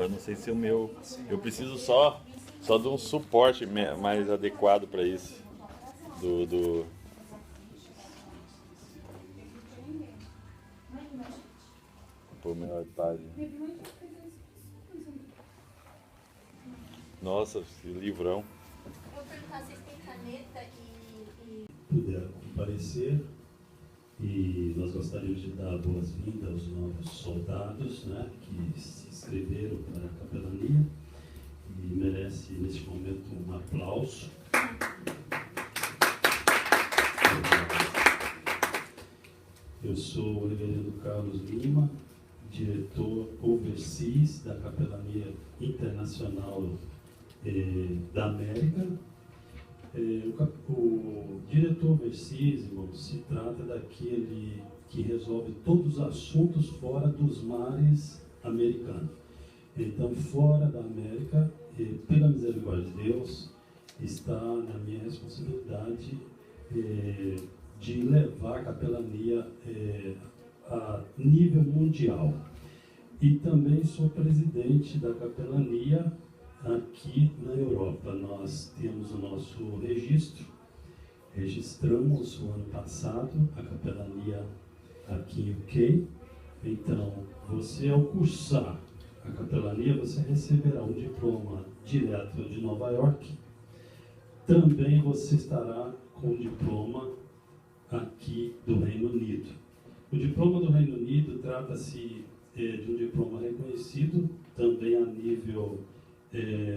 Agora não sei se o meu... Eu preciso só de um suporte mais adequado para isso. Pô, meu iPad. Nossa, que livrão. Vou perguntar se vocês têm caneta e... Puder comparecer, e nós gostaríamos de dar boas-vindas aos novos soldados, né, que se inscreveram para a capelania e merece neste momento um aplauso. Eu sou o reverendo Carlos Lima, diretor overseas da Capelania Internacional da América. O diretor overseas, irmão, se trata daquele que resolve todos os assuntos fora dos mares americanos. Então, fora da América, pela misericórdia de Deus, está na minha responsabilidade de levar a capelania a nível mundial. E também sou presidente da capelania aqui na Europa. Nós temos o nosso registro, registramos o ano passado a capelania aqui em UK. Então, você ao cursar a capelania, você receberá um diploma direto de Nova York. Também você estará com o diploma aqui do Reino Unido. O diploma do Reino Unido trata-se de um diploma reconhecido também a nível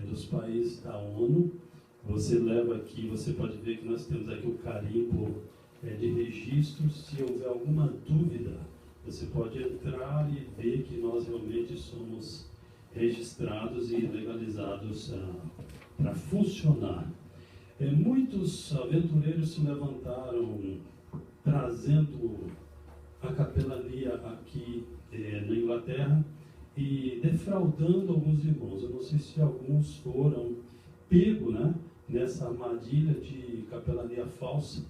dos países da ONU. Você leva aqui, você pode ver que nós temos aqui o carimbo de registro. Se houver alguma dúvida, você pode entrar e ver que nós realmente somos registrados e legalizados para funcionar. Muitos aventureiros se levantaram trazendo a capelania aqui na Inglaterra e defraudando alguns irmãos. Eu não sei se alguns foram pegos, né, nessa armadilha de capelania falsa.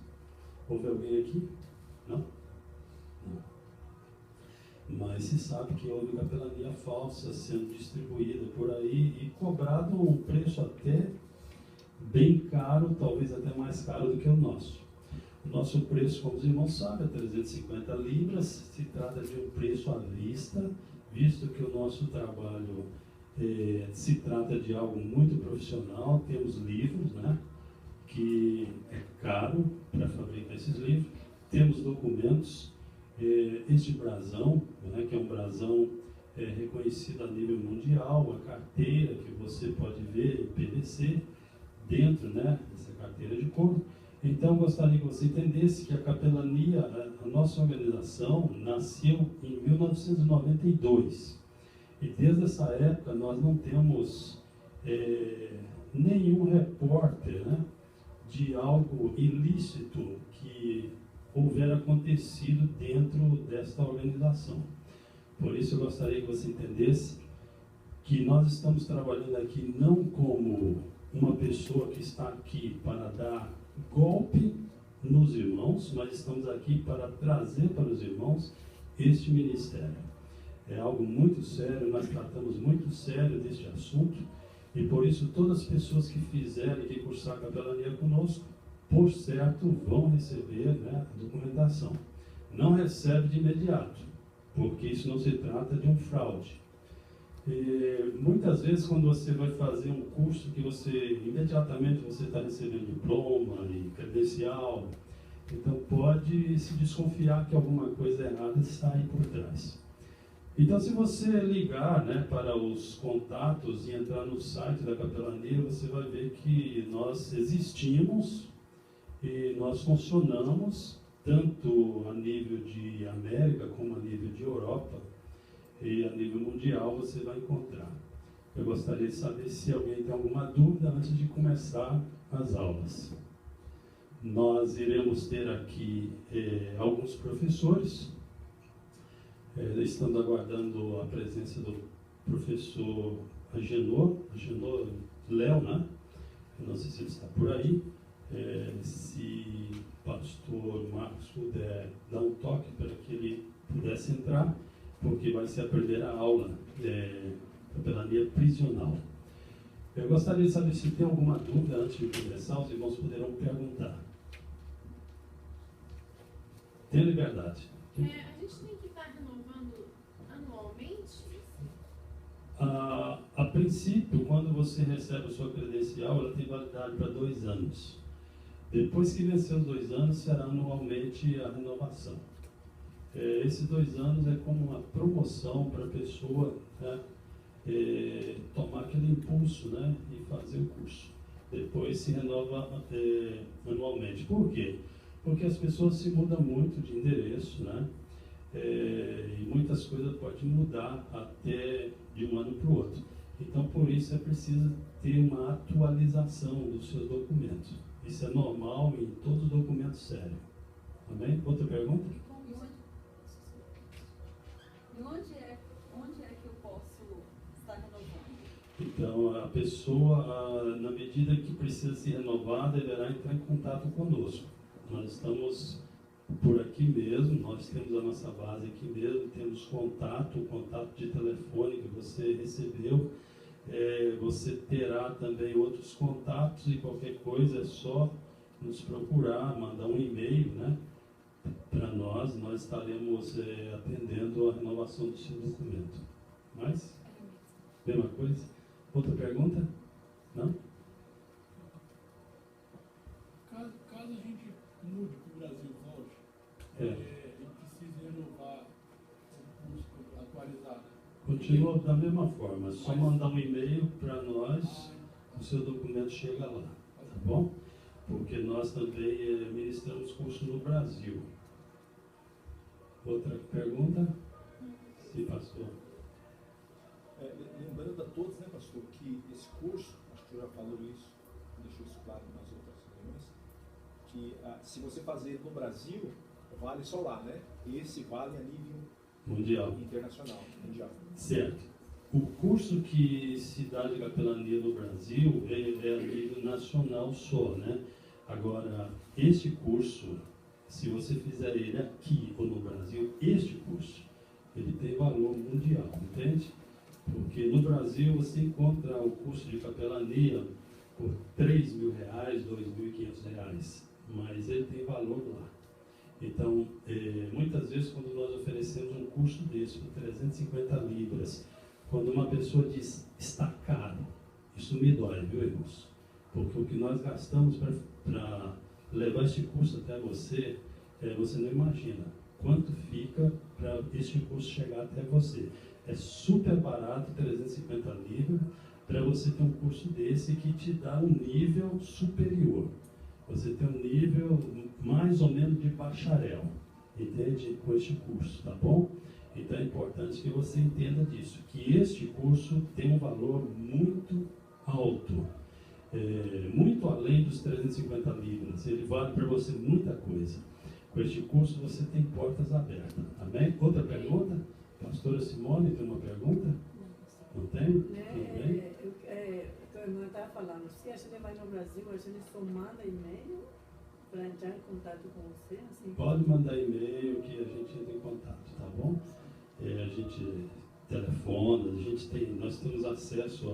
Houve alguém aqui? Não? Não. Mas se sabe que houve capelania falsa sendo distribuída por aí e cobrado um preço até bem caro, talvez até mais caro do que o nosso. O nosso preço, como os irmãos sabem, é 350 libras. Se trata de um preço à vista, visto que o nosso trabalho se trata de algo muito profissional. Temos livros, né, que é caro para fabricar esses livros. Temos documentos, este brasão, né, que é um brasão reconhecido a nível mundial, a carteira que você pode ver, PVC, dentro, né, dessa carteira de couro. Então, gostaria que você entendesse que a capelania, a nossa organização, nasceu em 1992. E desde essa época nós não temos nenhum repórter, né, de algo ilícito que houver acontecido dentro desta organização. Por isso eu gostaria que você entendesse que nós estamos trabalhando aqui não como uma pessoa que está aqui para dar golpe nos irmãos, mas estamos aqui para trazer para os irmãos este ministério. É algo muito sério, nós tratamos muito sério deste assunto, e por isso todas as pessoas que fizerem, que cursar a capelania conosco, por certo vão receber, né, a documentação. Não recebe de imediato, porque isso não se trata de um fraude. Muitas vezes, quando você vai fazer um curso que imediatamente você está recebendo diploma e credencial, então pode se desconfiar que alguma coisa errada está aí por trás. Então, se você ligar, né, para os contatos e entrar no site da capelania, você vai ver que nós existimos e nós funcionamos tanto a nível de América como a nível de Europa. E a nível mundial você vai encontrar. Eu gostaria de saber se alguém tem alguma dúvida antes de começar as aulas. Nós iremos ter aqui alguns professores. Estamos aguardando a presença do professor Agenor Léo, né? Eu não sei se ele está por aí. Se o pastor Marcos puder dar um toque para que ele pudesse entrar, porque vai ser a primeira aula capelania prisional. Eu gostaria de saber se tem alguma dúvida antes de começar, os irmãos poderão perguntar. Tenha liberdade. A gente tem que estar renovando anualmente? A princípio, quando você recebe a sua credencial, ela tem validade para 2 anos. Depois que vencer os 2 anos, será anualmente a renovação. Esses 2 anos é como uma promoção para a pessoa, né, tomar aquele impulso, né, e fazer o curso. Depois se renova anualmente. Por quê? Porque as pessoas se mudam muito de endereço, né? E muitas coisas podem mudar até de um ano para o outro. Então, por isso é preciso ter uma atualização dos seus documentos. Isso é normal em todos os documentos sérios. Amém? Outra pergunta? E onde é que eu posso estar renovando? Então, a pessoa, na medida que precisa se renovar, deverá entrar em contato conosco. Nós estamos por aqui mesmo, nós temos a nossa base aqui mesmo, temos contato, o contato de telefone que você recebeu. Você terá também outros contatos e qualquer coisa é só nos procurar, mandar um e-mail, né, para nós estaremos atendendo a renovação do seu documento. Mas, mesma coisa? Outra pergunta? Não? Caso a gente mude para o Brasil hoje, e precise renovar o curso atualizado. Continua da mesma forma, é só mandar um e-mail para nós, o seu documento chega lá, tá bom? Porque nós também ministramos curso no Brasil. Outra pergunta? Sim, pastor. Lembrando a todos, né, pastor, que esse curso, acho que o senhor já falou isso, deixou isso claro nas outras reuniões, que se você fazer no Brasil, vale só lá, né? Esse vale a nível Mundial. Internacional, mundial. Certo. O curso que se dá de capelania no Brasil é a nível nacional só, né? Agora, este curso, se você fizer ele aqui ou no Brasil, este curso, ele tem valor mundial, entende? Porque no Brasil você encontra o curso de capelania por R$3.000, R$2.500, mas ele tem valor lá. Então, muitas vezes quando nós oferecemos um curso desse por 350 libras, quando uma pessoa diz, está caro, isso me dói, viu, irmãos? Porque o que nós gastamos para levar este curso até você, você não imagina quanto fica para este curso chegar até você. É super barato, 350 libras, para você ter um curso desse que te dá um nível superior. Você tem um nível mais ou menos de bacharel, entende? Com este curso, tá bom? Então é importante que você entenda disso, que este curso tem um valor muito alto, muito além dos 350 libras. Ele vale para você muita coisa. Com este curso você tem portas abertas, amém? Outra pergunta? Pastora Simone, tem uma pergunta? Não tem? Tudo bem? A irmã estava falando, se a gente vai no Brasil, a gente só manda e-mail para entrar em contato com você? Assim? Pode mandar e-mail que a gente entra em contato, tá bom? A gente telefona, nós temos acesso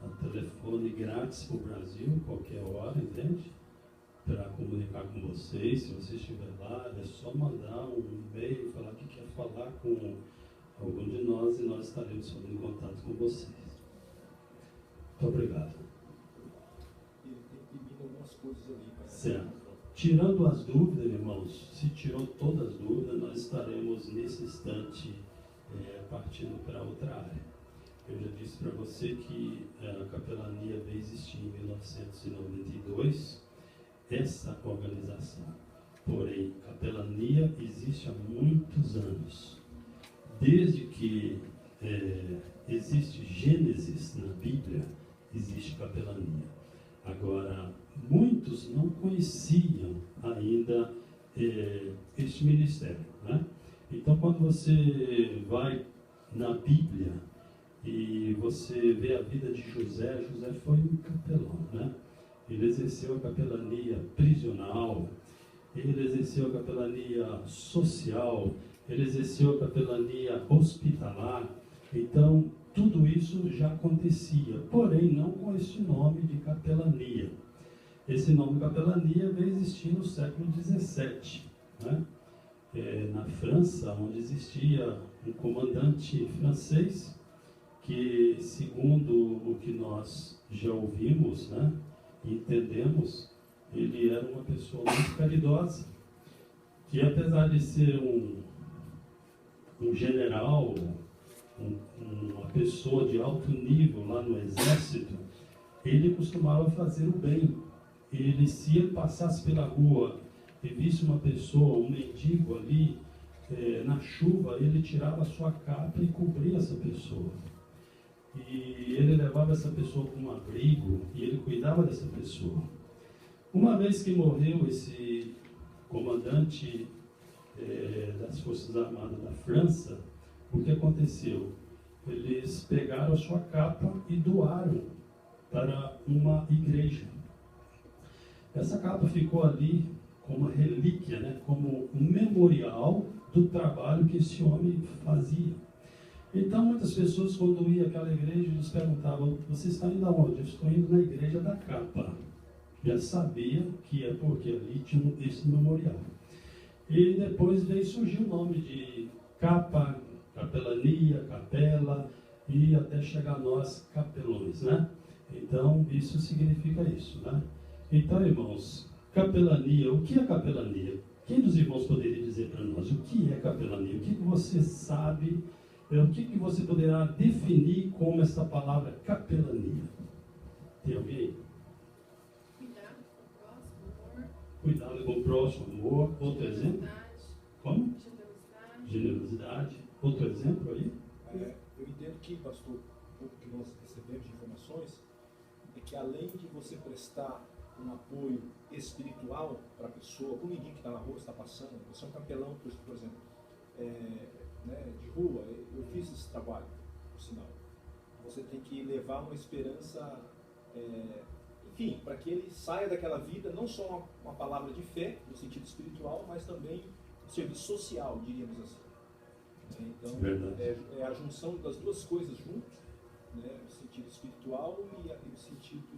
a telefone grátis para o Brasil, qualquer hora, entende? Para comunicar com vocês, se você estiver lá, é só mandar um e-mail, falar que quer falar com algum de nós e nós estaremos fazendo contato com vocês. Muito obrigado. Ele tem pedido algumas coisas ali. Certo. Tirando as dúvidas, irmãos, se tirou todas as dúvidas, nós estaremos nesse instante partindo para outra área. Eu já disse para você que a capelania veio existir em 1992, essa organização. Porém, capelania existe há muitos anos. Desde que existe Gênesis na Bíblia, existe capelania. Agora, muitos não conheciam ainda este ministério, né? Então, quando você vai na Bíblia e você vê a vida de José, José foi um capelão, né? Ele exerceu a capelania prisional, ele exerceu a capelania social, ele exerceu a capelania hospitalar. Então, tudo isso já acontecia, porém não com esse nome de capelania. Esse nome capelania veio existir no século XVII, né? Na França, onde existia um comandante francês que, segundo o que nós já ouvimos, né, e entendemos, ele era uma pessoa muito caridosa, que apesar de ser um general, uma pessoa de alto nível lá no exército, ele costumava fazer o bem. Ele, se ele passasse pela rua e visse uma pessoa, um mendigo ali, na chuva, ele tirava a sua capa e cobria essa pessoa. E ele levava essa pessoa para um abrigo e ele cuidava dessa pessoa. Uma vez que morreu esse comandante das Forças Armadas da França, o que aconteceu? Eles pegaram a sua capa e doaram para uma igreja. Essa capa ficou ali como uma relíquia, né? Como um memorial do trabalho que esse homem fazia. Então, muitas pessoas, quando iam àquela igreja, eles perguntavam: você está indo aonde? Eu estou indo na igreja da capa. Já sabia que é porque ali tinha esse memorial. E depois veio surgir o nome de capa, capelania, capela, e até chegar a nós, capelões, né? Então, isso significa isso, né? Então, irmãos, capelania, o que é capelania? Quem dos irmãos poderia dizer para nós o que é capelania? O que você sabe, o que você poderá definir como essa palavra capelania? Tem alguém? Cuidado com o próximo, amor. Outro exemplo? Como? Generosidade. Outro exemplo aí? Eu entendo que, pastor, o que nós recebemos de informações é que além de você prestar um apoio espiritual para a pessoa, para o menino que está na rua, está passando, você é um capelão, por exemplo, de rua, eu fiz esse trabalho, por sinal. Você tem que levar uma esperança, enfim, para que ele saia daquela vida, não só uma palavra de fé, no sentido espiritual, mas também um serviço social, diríamos assim. Então, é a junção das duas coisas junto, né, no sentido espiritual e no sentido,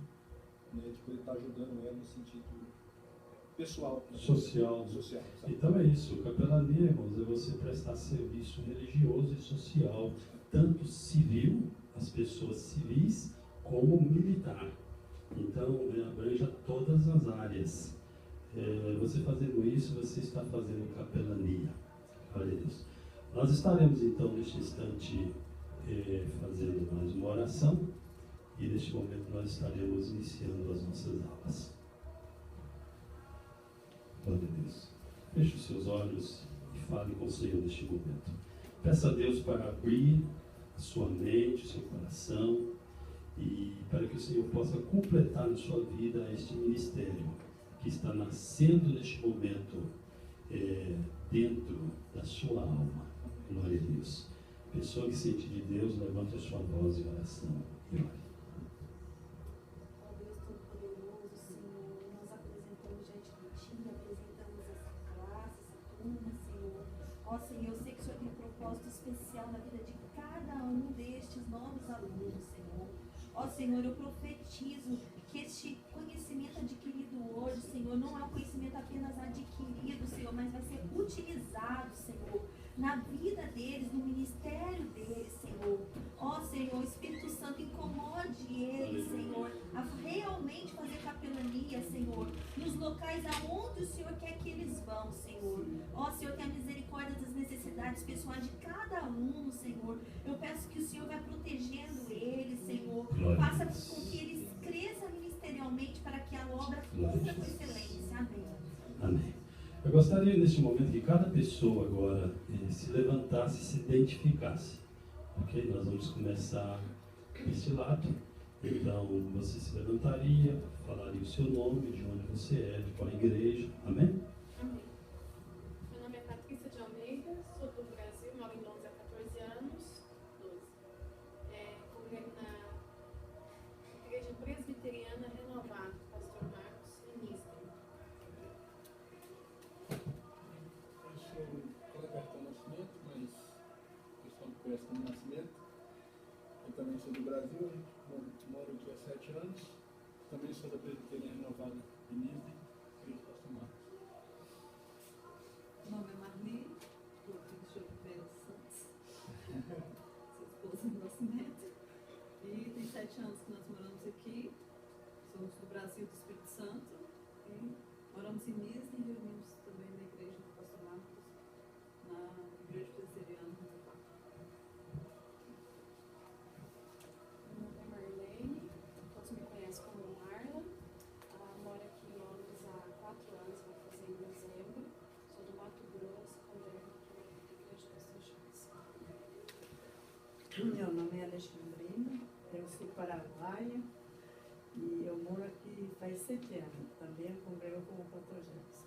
né, de poder estar ajudando ela no sentido pessoal. Social. Então é isso, capelania, irmãos, é você prestar serviço religioso e social, tanto civil, as pessoas civis, como militar. Então, abranja todas as áreas. Você fazendo isso, você está fazendo capelania. Olha isso. Nós estaremos então neste instante fazendo mais uma oração e neste momento nós estaremos iniciando as nossas aulas. Glória a Deus. Feche os seus olhos e fale com o Senhor neste momento. Peça a Deus para abrir a sua mente, o seu coração e para que o Senhor possa completar na sua vida este ministério que está nascendo neste momento dentro da sua alma. Glória a Deus. Pessoa que sente de Deus, levante a sua voz em oração e ore. Ó Deus Todo-Poderoso, Senhor, nós apresentamos diante de Ti, apresentamos essa classe, essa turma, Senhor. Ó Senhor, eu sei que o Senhor tem um propósito especial na vida de cada um destes novos alunos, Senhor. Ó Senhor, eu profetizo que este conhecimento adquirido hoje, Senhor, não é um conhecimento apenas adquirido, Senhor, mas vai ser utilizado, Senhor, na vida deles, no ministério deles, Senhor. Ó Senhor, Espírito Santo, incomode eles, Senhor, a realmente fazer capelania, Senhor, nos locais aonde o Senhor quer que eles vão, Senhor. Ó Senhor, tenha misericórdia das necessidades pessoais de cada aluno, Senhor. Eu peço que o Senhor vai protegendo eles, Senhor. Faça com que eles cresçam ministerialmente para que a obra cumpra com excelência. Amém. Amém. Eu gostaria neste momento que cada pessoa agora se levantasse e se identificasse. Ok? Nós vamos começar deste lado. Então você se levantaria, falaria o seu nome, de onde você é, de qual igreja. Amém? Amém. Meu nome é Patrícia de Almeida, sou do Brasil, moro em Londres há 14 anos. 12. Congrego na Igreja Presbiteriana Renovada, Pastor Marcos Ministro. Eu sou Roberto Nascimento, mas o pessoal me conhece como Nascimento. Eu também sou do Brasil, moro aqui há 7 anos. Também sou da Presbiteriana Renovada de Nise, Igreja do Pastor Marcos. Meu nome é Marli, eu sou de Pedro Santos, sou esposa do nosso neto. E tem 7 anos que nós moramos aqui, somos do Brasil, do Espírito Santo, e moramos em Nise e reunimos também na Igreja do Pastor Marcos, na Igreja Presbiteriana Renovada. Meu nome é Marlene, todos me conhecem como Marla. Moro aqui em Londres há 4 anos, vou fazer em dezembro. Sou do Mato Grosso, congrego aqui na Igreja do Pastor Charles. Meu nome é Alexandrina, eu sou paraguaia e eu moro aqui faz 7 anos. Também congrego com o pastor Gerson.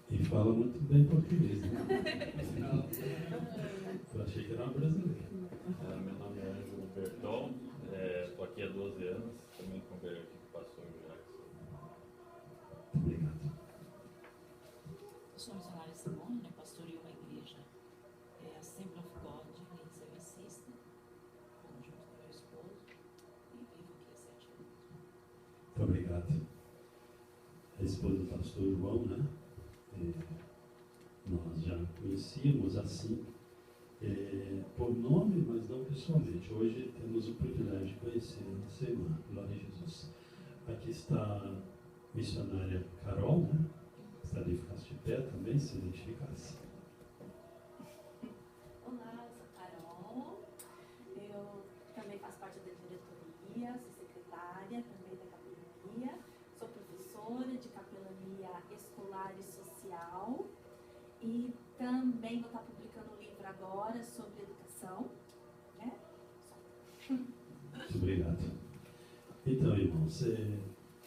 E fala muito bem português, né? Eu achei que era uma brasileira. Meu nome é Ângelo Berton, estou aqui há 12 anos, também congrego aqui com o pastor Jackson. Obrigado. Eu sou missionária Simone, né? Pastoreio uma igreja, Assembly of God, em São Assista, junto com meu esposo, e vivo aqui há 7 anos. Muito obrigado. A esposa do pastor João, né? Nós já conhecíamos assim, por nome, mas não pessoalmente. Hoje temos o privilégio de conhecer a nossa irmã, glória a Jesus. Aqui está a missionária Carol, né? Gostaria de ficar de pé também, se identificasse. Olá, eu sou Carol, eu também faço parte da diretoria, sou secretária também da capelania, sou professora de capelania escolar e social e também vou estar publicando um livro agora sobre educação, né? Muito obrigado. Então, irmãos,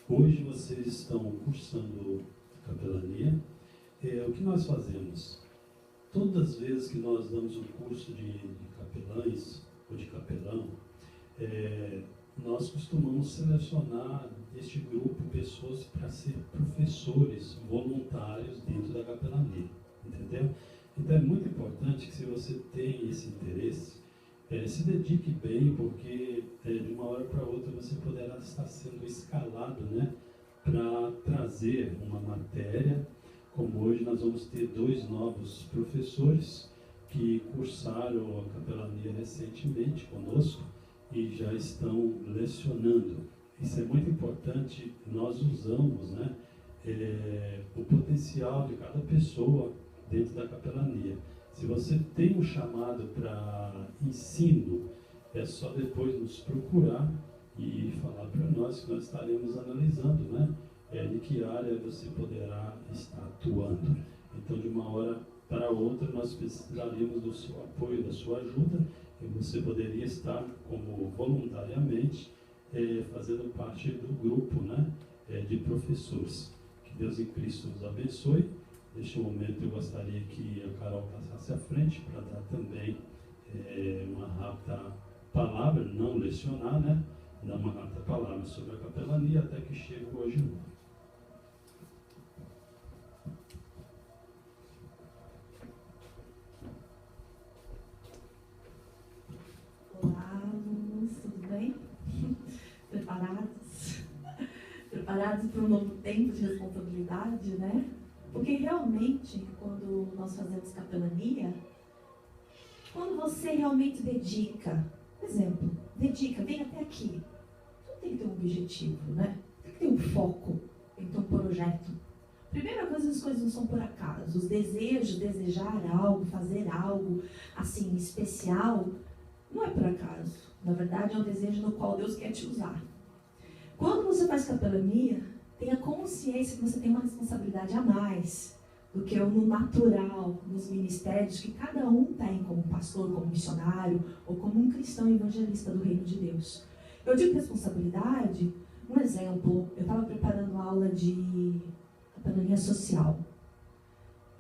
hoje vocês estão cursando capelania. O que nós fazemos? Todas as vezes que nós damos um curso de capelães ou de capelão, nós costumamos selecionar deste grupo pessoas para ser professores voluntários dentro da capelania, entendeu? Então é muito importante que, se você tem esse interesse, se dedique bem, porque de uma hora para outra você poderá estar sendo escalado, né, para trazer uma matéria. Como hoje nós vamos ter 2 novos professores que cursaram a capelania recentemente conosco e já estão lecionando. Isso é muito importante. Nós usamos, né, o potencial de cada pessoa dentro da capelania. Se você tem um chamado para ensino, é só depois nos procurar e falar para nós, que nós estaremos analisando, né, de que área você poderá estar atuando. Então, de uma hora para outra, nós precisaríamos do seu apoio, da sua ajuda, e você poderia estar como voluntariamente fazendo parte do grupo, né, de professores. Que Deus em Cristo nos abençoe. Neste momento eu gostaria que a Carol passasse à frente para dar também uma rápida palavra, não lecionar, né? Dar uma rápida palavra sobre a capelania até que chegue hoje novo. Olá, alunos, tudo bem? Preparados? Preparados para um novo tempo de responsabilidade, né? Porque realmente, quando nós fazemos capelania, quando você realmente dedica, por exemplo, vem até aqui, tudo tem que ter um objetivo, né? Tem que ter um foco, tem que ter um projeto. Primeira coisa, as coisas não são por acaso. Os desejos, desejar algo, fazer algo assim especial, não é por acaso. Na verdade, é um desejo no qual Deus quer te usar. Quando você faz capelania, tenha consciência que você tem uma responsabilidade a mais do que no natural, nos ministérios que cada um tem, como pastor, como missionário ou como um cristão evangelista do reino de Deus. Eu digo responsabilidade, um exemplo, eu estava preparando uma aula de capelania social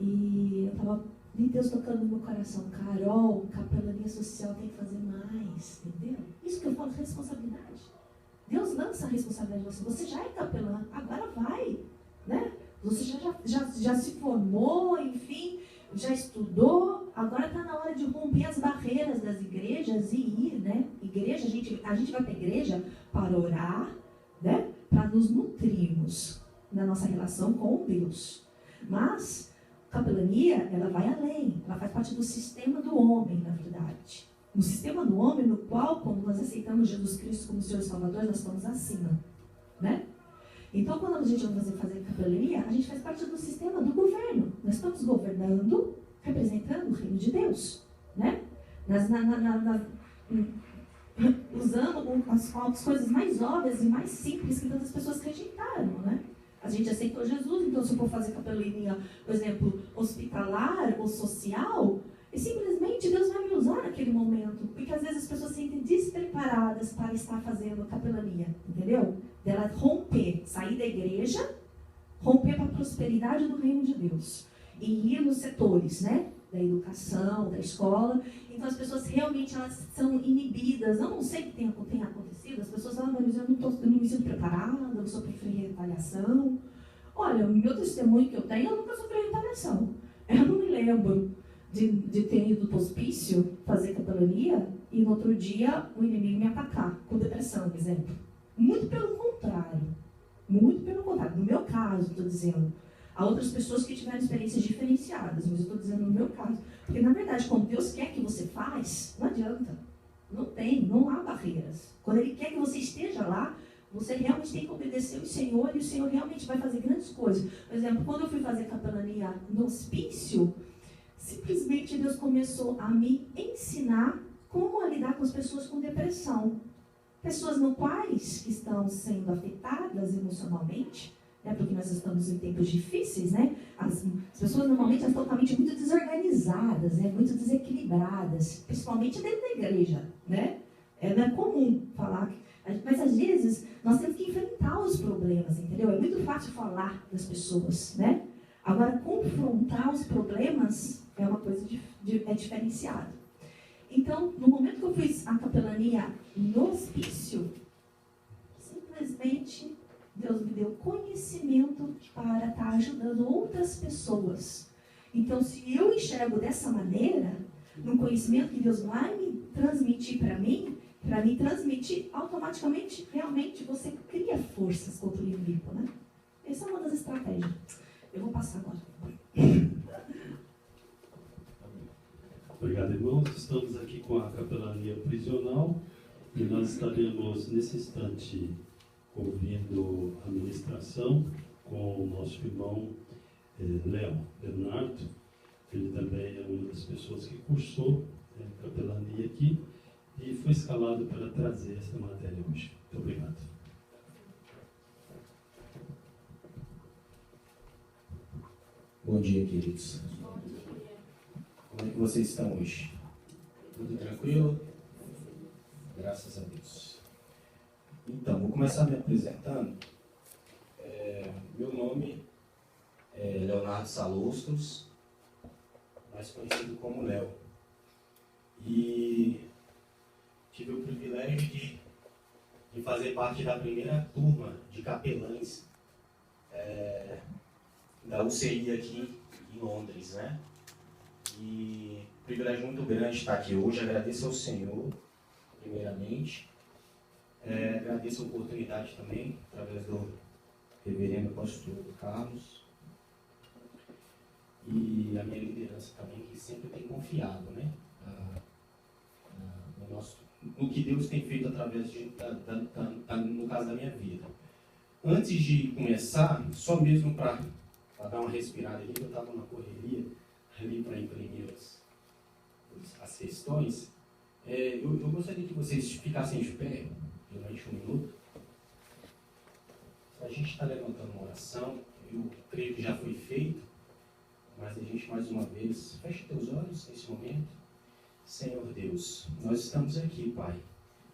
e eu estava, Deus tocando no meu coração, Carol, capelania social tem que fazer mais, entendeu? Isso que eu falo de responsabilidade. Deus lança a responsabilidade em você. Você já é capelã, agora vai, né? Você já se formou, enfim, já estudou, Agora está na hora de romper as barreiras das igrejas e ir, né? Igreja, a gente vai para a igreja para orar, né? Para nos nutrirmos na nossa relação com Deus. Mas a capelania, ela vai além. Ela faz parte do sistema do homem, na verdade. No sistema do homem, no qual, quando nós aceitamos Jesus Cristo como Senhor e Salvador, nós estamos acima, né? Então, quando a gente vai fazer capelania, a gente faz parte do sistema do governo. Nós estamos governando, representando o reino de Deus, né? Usando as coisas mais óbvias e mais simples que tantas pessoas rejeitaram, né? A gente aceitou Jesus, então se eu for fazer capelania, por exemplo, hospitalar ou social, e simplesmente Deus vai me usar naquele momento, porque às vezes as pessoas se sentem despreparadas para estar fazendo capelania, entendeu? Dela romper, sair da igreja, romper para a prosperidade do reino de Deus. E ir nos setores, né? Da educação, da escola. Então as pessoas realmente elas são inibidas. Eu não sei o que tem acontecido. As pessoas falam, mas eu não me sinto preparada, eu sofri retaliação. Olha, o meu testemunho que eu tenho, eu nunca sofri retaliação. Eu não me lembro de ter ido para o hospício fazer capelania e no outro dia o inimigo me atacar com depressão, por exemplo. Muito pelo contrário. Muito pelo contrário. No meu caso, estou dizendo. Há outras pessoas que tiveram experiências diferenciadas, mas eu estou dizendo no meu caso. Porque, na verdade, quando Deus quer que você faz, não adianta. Não há barreiras. Quando Ele quer que você esteja lá, você realmente tem que obedecer ao Senhor e o Senhor realmente vai fazer grandes coisas. Por exemplo, quando eu fui fazer capelania no hospício, simplesmente Deus começou a me ensinar como a lidar com as pessoas com depressão. Pessoas no quais que estão sendo afetadas emocionalmente, né, porque nós estamos em tempos difíceis, né? As pessoas normalmente estão totalmente muito desorganizadas, né, muito desequilibradas, principalmente dentro da igreja, né? Não é comum falar, mas às vezes nós temos que enfrentar os problemas, entendeu? É muito fácil falar das pessoas, né? Agora, confrontar os problemas é uma coisa é diferenciado. Então, no momento que eu fiz a capelania no hospício, simplesmente Deus me deu conhecimento para estar ajudando outras pessoas. Então, se eu enxergo dessa maneira, no conhecimento que Deus vai me transmitir para mim transmitir, automaticamente, realmente, você cria forças contra o inimigo, né? Essa é uma das estratégias. Eu vou passar agora. Obrigado, irmãos. Estamos aqui com a capelania prisional e nós estaremos, nesse instante, ouvindo a ministração com o nosso irmão Léo Bernardo. Ele também é uma das pessoas que cursou capelania aqui e foi escalado para trazer essa matéria hoje. Muito obrigado. Bom dia, queridos. Como é que vocês estão hoje? Tudo tranquilo? Graças a Deus. Então, vou começar me apresentando. Meu nome é Leonardo Salostros, mais conhecido como Léo. E tive o privilégio de fazer parte da primeira turma de capelães da UCI aqui em Londres, né? E privilégio muito grande estar aqui hoje. Agradeço ao Senhor, primeiramente. Agradeço a oportunidade também, através do reverendo pastor Carlos. E a minha liderança também, que sempre tem confiado, né? No que Deus tem feito através no caso da minha vida. Antes de começar, só mesmo para dar uma respirada ali, eu estava na correria ali para imprimir as questões. Eu gostaria que vocês ficassem de pé durante um minuto. A gente está levantando uma oração, eu creio que já foi feito, mas a gente mais uma vez, feche teus olhos nesse momento. Senhor Deus, nós estamos aqui, Pai,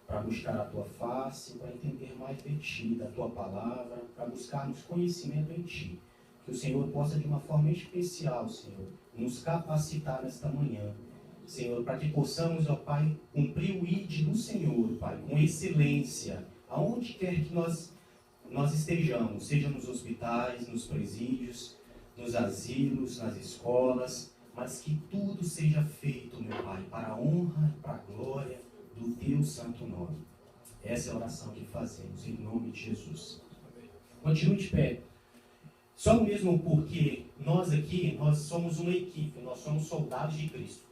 para buscar a Tua face, para entender mais de Ti, da Tua palavra, para buscarmos conhecimento em Ti. Que o Senhor possa, de uma forma especial, Senhor, nos capacitar nesta manhã. Senhor, para que possamos, ó Pai, cumprir o ID do Senhor, Pai, com excelência, aonde quer que nós estejamos, seja nos hospitais, nos presídios, nos asilos, nas escolas, mas que tudo seja feito, meu Pai, para a honra e para a glória do Teu santo nome. Essa é a oração que fazemos, em nome de Jesus. Continue de pé. Só mesmo porque nós aqui, nós somos uma equipe, nós somos soldados de Cristo.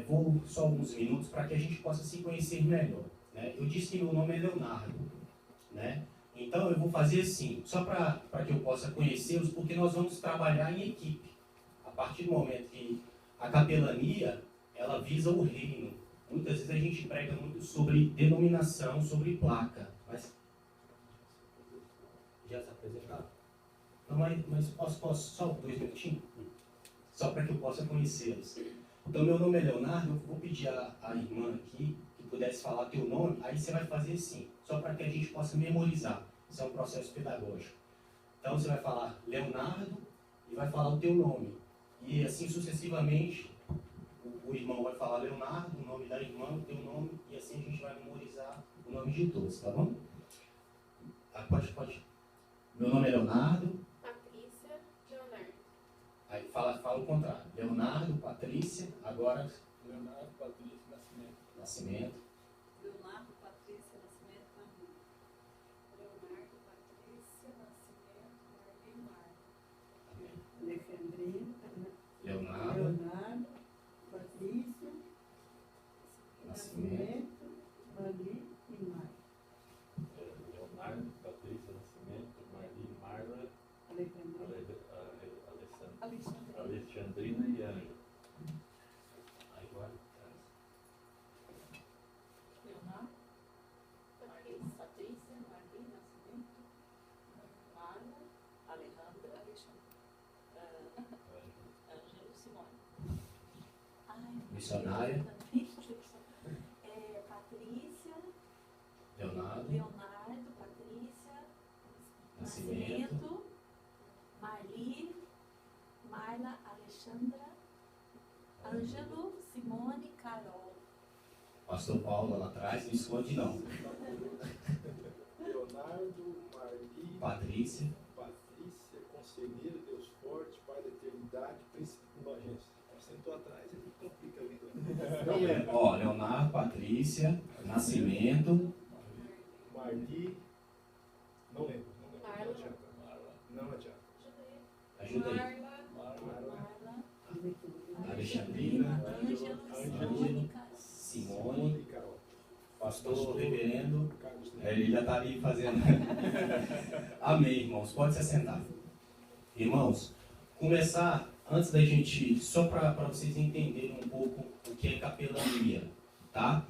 Vou só alguns minutos para que a gente possa se conhecer melhor. Né? Eu disse que meu nome é Leonardo. Né? Então eu vou fazer assim, só para que eu possa conhecê-los, porque nós vamos trabalhar em equipe. A partir do momento que a capelania, ela visa o reino. Muitas vezes a gente prega muito sobre denominação, sobre placa. Mas já se apresentaram? Não, mas posso só 2 minutinhos? Só para que eu possa conhecê-los. Então, meu nome é Leonardo, eu vou pedir à irmã aqui que pudesse falar teu nome, aí você vai fazer assim, só para que a gente possa memorizar. Isso é um processo pedagógico. Então, você vai falar Leonardo e vai falar o teu nome. E assim sucessivamente, o irmão vai falar Leonardo, o nome da irmã, o teu nome, e assim a gente vai memorizar o nome de todos, tá bom? Pode. Meu nome é Leonardo. Patrícia, Leonardo. Aí fala o contrário. Leonardo, Patrícia, agora Leonardo, Patrícia, Nascimento. Leonardo, Patrícia, Nascimento, Marli. Leonardo, Patrícia, Nascimento, Marli, Marta. Alexandrina, Leonardo, Leonardo, Patrícia, Nascimento. Marli e Marta. Leonardo, Patrícia, Nascimento, Marli, Marla, Alexandrina. Alexandrina e Ângela. Aí agora. Leonardo, Patrícia, Marli, Nascimento, Marla, Alejandra, Ângelo, Simone. Missionária. Patrícia, Leonardo, Leonardo, Patrícia, Nascimento. Marli, Marla, Alexandra, Ângelo, Simone, Carol. Pastor Paulo lá atrás, não esconde não. Leonardo, Marli, Patrícia. Patrícia, Conselheiro, Deus Forte, Pai da Eternidade, Príncipe de Nojentes. Sentou atrás, ele complica a vida. Não lembro. Ó, Leonardo, Patrícia, Nascimento. Marli, não lembro. Não Marla. adianta. Não adianta. Ajuda aí. Marla, Alexandrina, Ângelo, Simone, Carol. Simone, e Carol. pastor reverendo. Carlos Ele já está ali fazendo. Amém, irmãos. Pode se assentar. Irmãos, começar, antes da gente, só para vocês entenderem um pouco o que é capelania, tá?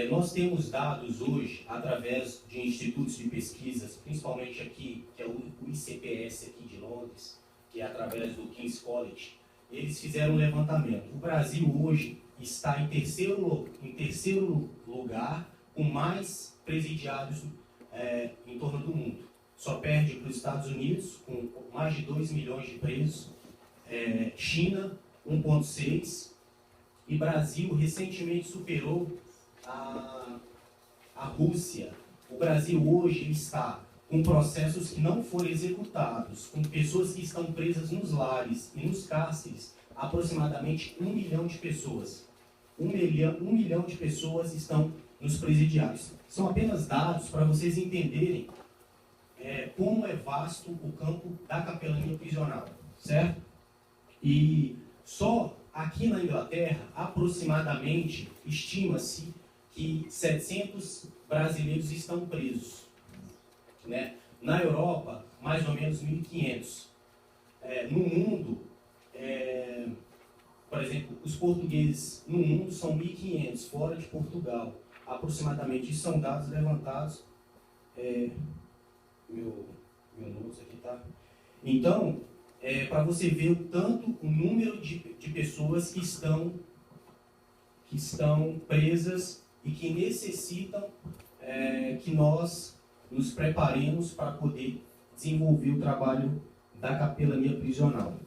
Nós temos dados hoje, através de institutos de pesquisas, principalmente aqui, que é o ICPS aqui de Londres, que é através do King's College, eles fizeram um levantamento. O Brasil hoje está em terceiro lugar, com mais presidiários em torno do mundo. Só perde para os Estados Unidos, com mais de 2 milhões de presos, China, 1,6, e Brasil recentemente superou a Rússia. O Brasil hoje está com processos que não foram executados, com pessoas que estão presas nos lares e nos cárceres, aproximadamente 1 milhão de pessoas. 1 milhão de pessoas estão nos presidiários. São apenas dados para vocês entenderem como é vasto o campo da capelania prisional, certo? E só aqui na Inglaterra, aproximadamente, estima-se que 700 brasileiros estão presos. Né? Na Europa, mais ou menos 1.500. No mundo, por exemplo, os portugueses no mundo são 1.500, fora de Portugal, aproximadamente. Isso são dados levantados. Meu notes aqui tá. Então, para você ver o número de pessoas que estão presas e que necessitam que nós nos preparemos para poder desenvolver o trabalho da capelania prisional.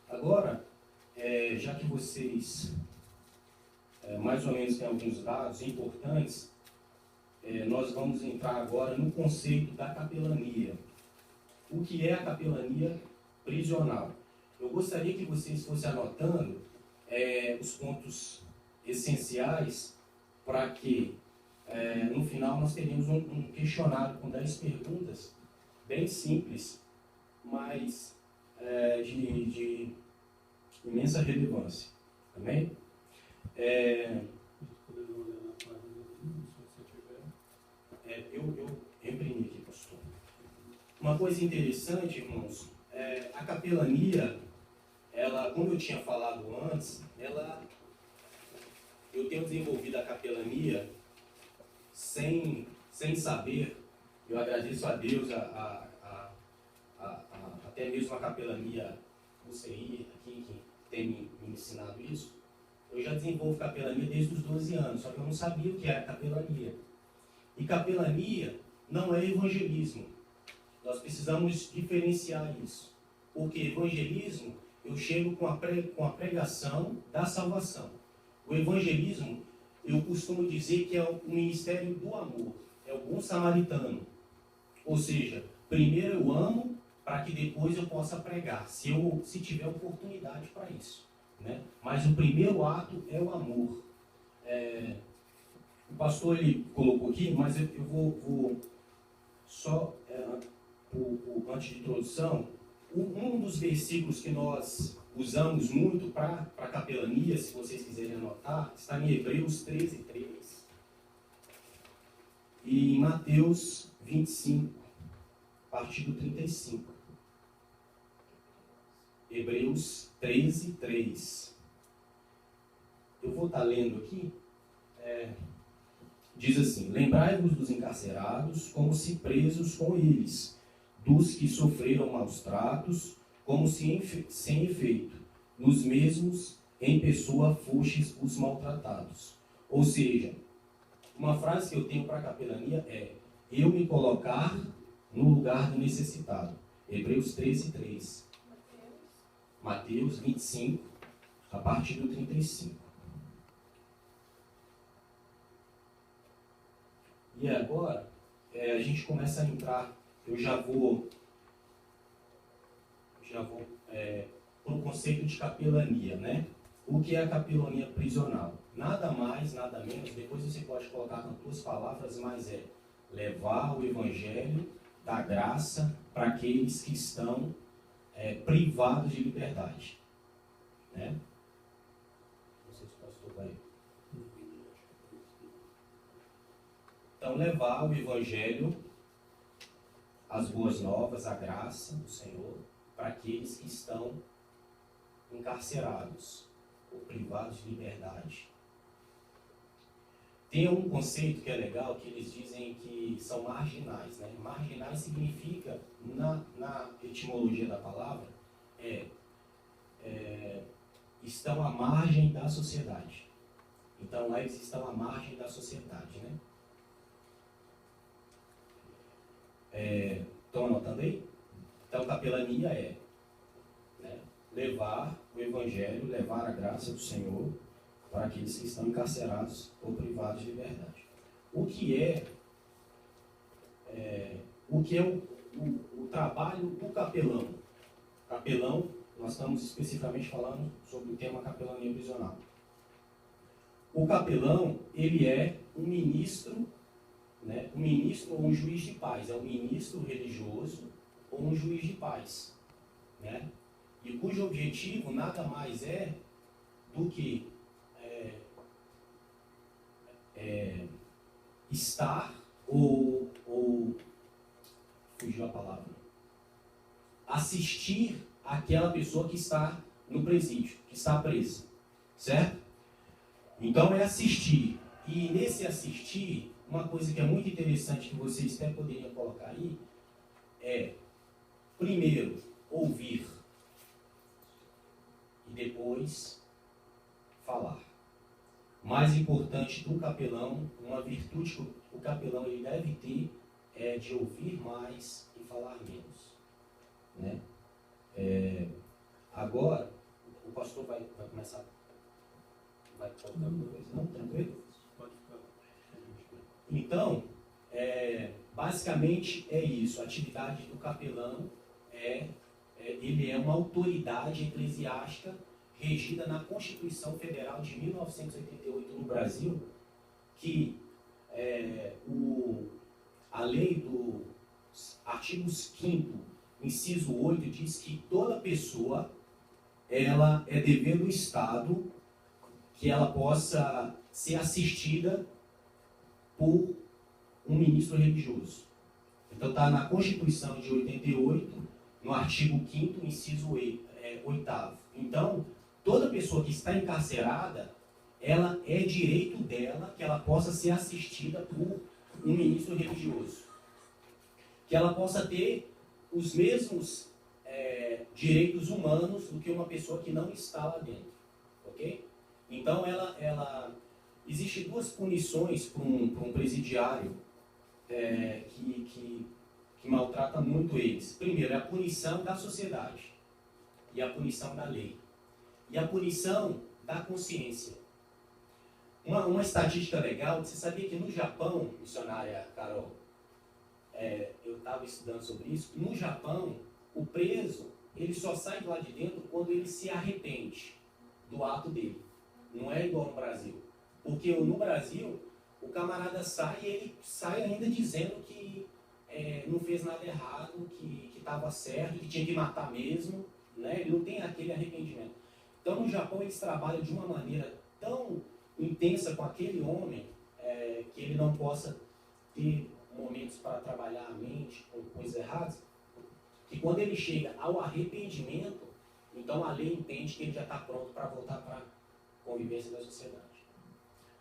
Agora, já que vocês mais ou menos têm alguns dados importantes, nós vamos entrar agora no conceito da capelania. O que é a capelania prisional? eu gostaria que vocês fossem anotando os pontos essenciais para que, no final, nós teríamos um questionário com 10 perguntas, bem simples, mas de imensa relevância. Amém? Eu imprimi aqui, pastor. Uma coisa interessante, irmãos, a capelania, ela, como eu tinha falado antes, eu tenho desenvolvido a capelania sem saber. Eu agradeço a Deus, até mesmo a capelania UCI aqui, que tem me ensinado isso. Eu já desenvolvo capelania desde os 12 anos, só que eu não sabia o que era capelania. E capelania não é evangelismo. Nós precisamos diferenciar isso. Porque evangelismo, eu chego com a pregação da salvação. O evangelismo, eu costumo dizer que é o ministério do amor. É o bom samaritano. Ou seja, primeiro eu amo para que depois eu possa pregar, se tiver oportunidade para isso. Né? Mas o primeiro ato é o amor. O pastor ele colocou aqui, mas eu vou só, antes de introdução, um dos versículos que nós usamos muito para a capelania, se vocês quiserem anotar, está em Hebreus 13:3 e em Mateus 25, a partir do 35. Hebreus 13:3. Eu vou estar lendo aqui. Diz assim: lembrai-vos dos encarcerados, como se presos com eles, dos que sofreram maus tratos, como se sem efeito, nos mesmos em pessoa fostes os maltratados. Ou seja, uma frase que eu tenho para a capelania é: eu me colocar no lugar do necessitado. Hebreus 13:3. Mateus 25, a partir do 35. E agora, a gente começa a entrar, eu já vou para o conceito de capelania, né? O que é a capelania prisional? Nada mais, nada menos, depois você pode colocar com 2 palavras, mas é levar o evangelho da graça para aqueles que estão privados de liberdade. Né? Não sei se o pastor vai... Então, levar o evangelho, as boas novas, a graça do Senhor, para aqueles que estão encarcerados ou privados de liberdade. Tem um conceito que é legal, que eles dizem que são marginais. Né? Marginais significa, na etimologia da palavra, estão à margem da sociedade. Então, lá eles estão à margem da sociedade. Né? Estão anotando aí? Então, capelania é levar o evangelho, levar a graça do Senhor para aqueles que estão encarcerados ou privados de liberdade. O que é o trabalho do capelão? Capelão, nós estamos especificamente falando sobre o tema capelania prisional. O capelão, ele é um ministro, né? Um ministro ou um juiz de paz. É um ministro religioso ou um juiz de paz. Né? E cujo objetivo nada mais é do que estar ou fugiu a palavra, assistir aquela pessoa que está no presídio, que está presa, certo? Então é assistir. E nesse assistir, uma coisa que é muito interessante que vocês até poderiam colocar aí é, primeiro, ouvir e depois falar. Mais importante do capelão, uma virtude que o capelão ele deve ter é de ouvir mais e falar menos. Né? Agora, o pastor vai começar. Vai colocar alguma coisa? Não? Tranquilo? Pode ficar. Então, basicamente é isso. A atividade do capelão é ele é uma autoridade eclesiástica regida na Constituição Federal de 1988 no Brasil, que a lei do artigo 5º, inciso 8, diz que toda pessoa, ela é dever do Estado que ela possa ser assistida por um ministro religioso. Então está na Constituição de 88, no artigo 5º, inciso 8º. Então, toda pessoa que está encarcerada, ela é direito dela que ela possa ser assistida por um ministro religioso. Que ela possa ter os mesmos direitos humanos do que uma pessoa que não está lá dentro. Ok? Então, existe duas punições para um presidiário que maltrata muito eles. Primeiro, é a punição da sociedade e a punição da lei. E a punição da consciência. Uma estatística legal, você sabia que no Japão, missionária Carol, eu estava estudando sobre isso, no Japão, o preso, ele só sai de lá de dentro quando ele se arrepende do ato dele. Não é igual no Brasil. Porque no Brasil, o camarada sai e ele sai ainda dizendo que não fez nada errado, que estava certo, que tinha que matar mesmo, né? Ele não tem aquele arrependimento. Então, no Japão, eles trabalham de uma maneira tão intensa com aquele homem que ele não possa ter momentos para trabalhar a mente com coisas erradas, que quando ele chega ao arrependimento, então a lei entende que ele já está pronto para voltar para a convivência da sociedade.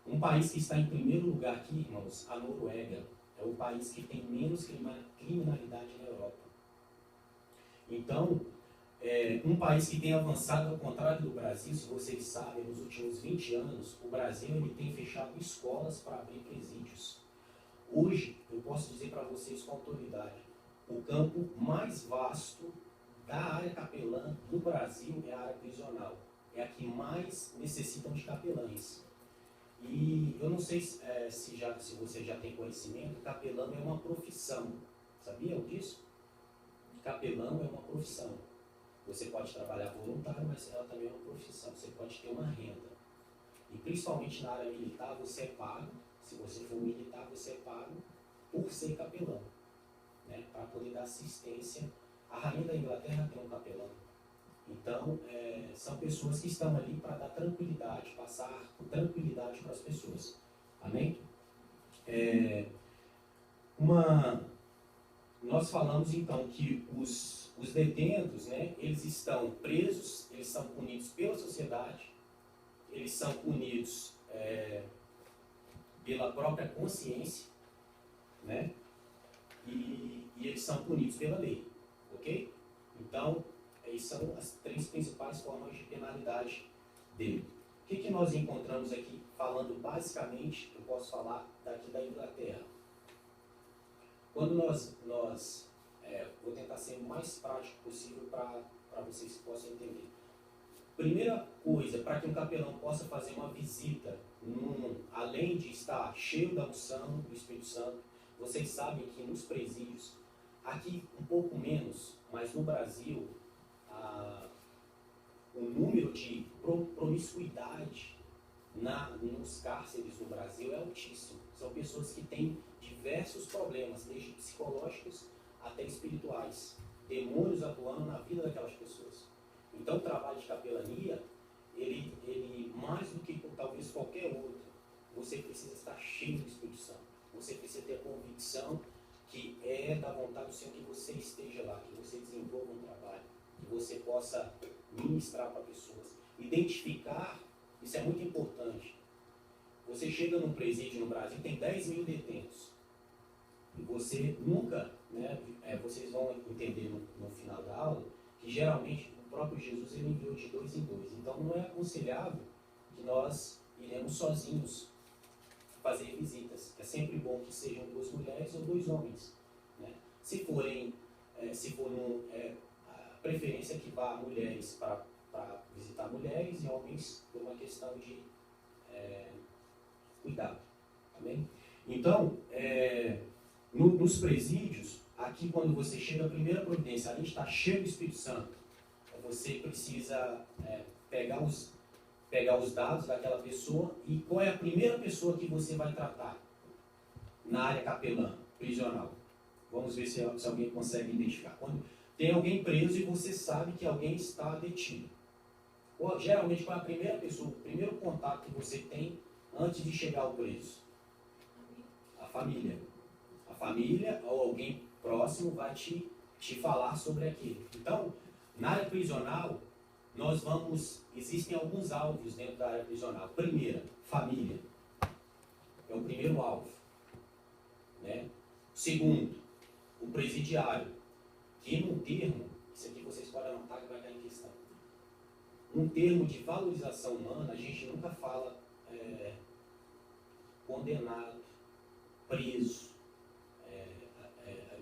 Um país que está em primeiro lugar aqui, irmãos, a Noruega, é o país que tem menos criminalidade na Europa. Então, um país que tem avançado ao contrário do Brasil, se vocês sabem, nos últimos 20 anos, o Brasil ele tem fechado escolas para abrir presídios. Hoje, eu posso dizer para vocês com autoridade, o campo mais vasto da área capelã do Brasil é a área prisional. É a que mais necessitam de capelães. E eu não sei se você já tem conhecimento, capelão é uma profissão. Sabiam disso? Capelão é uma profissão. Você pode trabalhar voluntário, mas ela também é uma profissão. Você pode ter uma renda. E principalmente na área militar, você é pago. Se você for militar, você é pago por ser capelão, né? Para poder dar assistência. A rainha da Inglaterra tem um capelão. Então, são pessoas que estão ali para dar tranquilidade, passar tranquilidade para as pessoas. Amém? Nós falamos então que os detentos, né, eles estão presos, eles são punidos pela sociedade, eles são punidos pela própria consciência, né, e eles são punidos pela lei, ok? Então, essas são as três principais formas de penalidade dele. O que nós encontramos aqui, falando basicamente, eu posso falar daqui da Inglaterra. Quando vou tentar ser o mais prático possível para vocês possam entender. Primeira coisa, para que um capelão possa fazer uma visita, além de estar cheio da unção do Espírito Santo, vocês sabem que nos presídios, aqui um pouco menos, mas no Brasil, o número de promiscuidade nos cárceres do Brasil é altíssimo. São pessoas que têm diversos problemas, desde psicológicos até espirituais, demônios atuando na vida daquelas pessoas. Então, o trabalho de capelania, ele mais do que talvez qualquer outro, você precisa estar cheio do Espírito Santo. Você precisa ter a convicção que é da vontade do Senhor que você esteja lá, que você desenvolva um trabalho, que você possa ministrar para pessoas. Identificar, isso é muito importante. Você chega num presídio no Brasil, tem 10 mil detentos. E você nunca, né, vocês vão entender no final da aula, que geralmente o próprio Jesus ele enviou de 2 em 2. Então não é aconselhável que nós iremos sozinhos fazer visitas. É sempre bom que sejam 2 mulheres ou 2 homens, né? Se for a preferência é que vá mulheres para visitar mulheres e homens por uma questão de cuidado. Amém? Então, nos presídios, aqui quando você chega, a primeira providência, além de estar cheio do Espírito Santo, você precisa pegar os dados daquela pessoa e qual é a primeira pessoa que você vai tratar na área capelã, prisional. Vamos ver se alguém consegue identificar. Quando tem alguém preso e você sabe que alguém está detido. Geralmente, qual é a primeira pessoa, o primeiro contato que você tem antes de chegar ao preso? A família. A família ou alguém próximo vai te falar sobre aquilo. Então, na área prisional, existem alguns alvos dentro da área prisional. Primeira, família. É o primeiro alvo. Né? Segundo, o presidiário. Que num termo, isso aqui vocês podem anotar que vai cair em questão. Um termo de valorização humana, a gente nunca fala condenado, preso.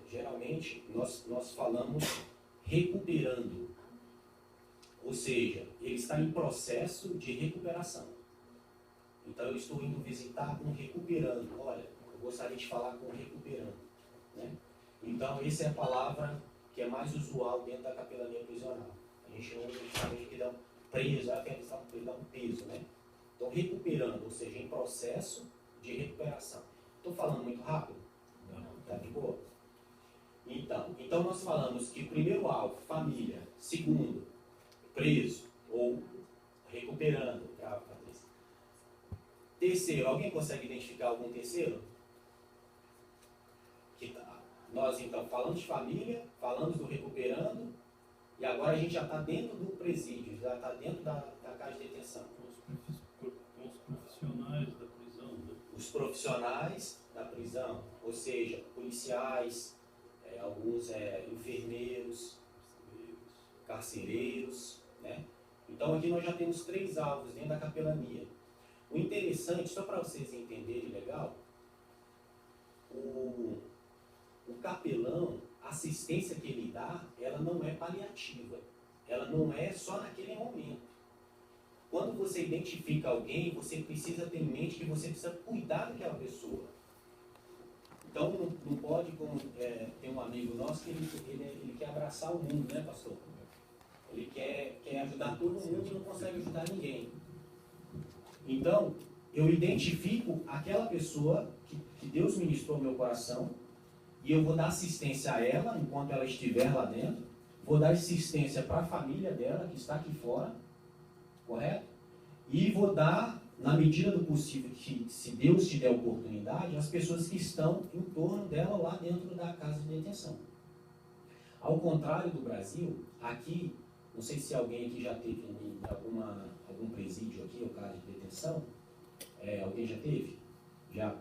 Geralmente, nós falamos recuperando. Ou seja, ele está em processo de recuperação. Então, eu estou indo visitar um recuperando. Olha, eu gostaria de falar com um recuperando. Né? Então, essa é a palavra que é mais usual dentro da capelania prisional. A gente não usa justamente que dá um preso, que dá um peso, né? Então, recuperando, ou seja, em processo de recuperação. Estou falando muito rápido? Não. Tá de boa? Então nós falamos que primeiro alvo, família. Segundo, preso ou recuperando. Terceiro, alguém consegue identificar algum terceiro? Nós então falamos de família, falamos do recuperando, e agora a gente já está dentro do presídio, já está dentro da casa de detenção. Os profissionais da prisão. Né? Os profissionais da prisão, ou seja, policiais, alguns enfermeiros, carcereiros, né? Então aqui nós já temos 3 alvos dentro da capelania. O interessante, só para vocês entenderem legal, o capelão, a assistência que ele dá, ela não é paliativa. Ela não é só naquele momento. Quando você identifica alguém, você precisa ter em mente que você precisa cuidar daquela pessoa. Então, não pode, como tem um amigo nosso que ele quer abraçar o mundo, né, pastor? Ele quer ajudar todo mundo e não consegue ajudar ninguém. Então, eu identifico aquela pessoa que Deus ministrou no meu coração e eu vou dar assistência a ela enquanto ela estiver lá dentro, vou dar assistência para a família dela que está aqui fora, correto? E vou dar, na medida do possível, que se Deus te der oportunidade, as pessoas que estão em torno dela lá dentro da casa de detenção. Ao contrário do Brasil, aqui, não sei se alguém aqui já teve algum presídio aqui, ou casa de detenção, alguém já teve? Já.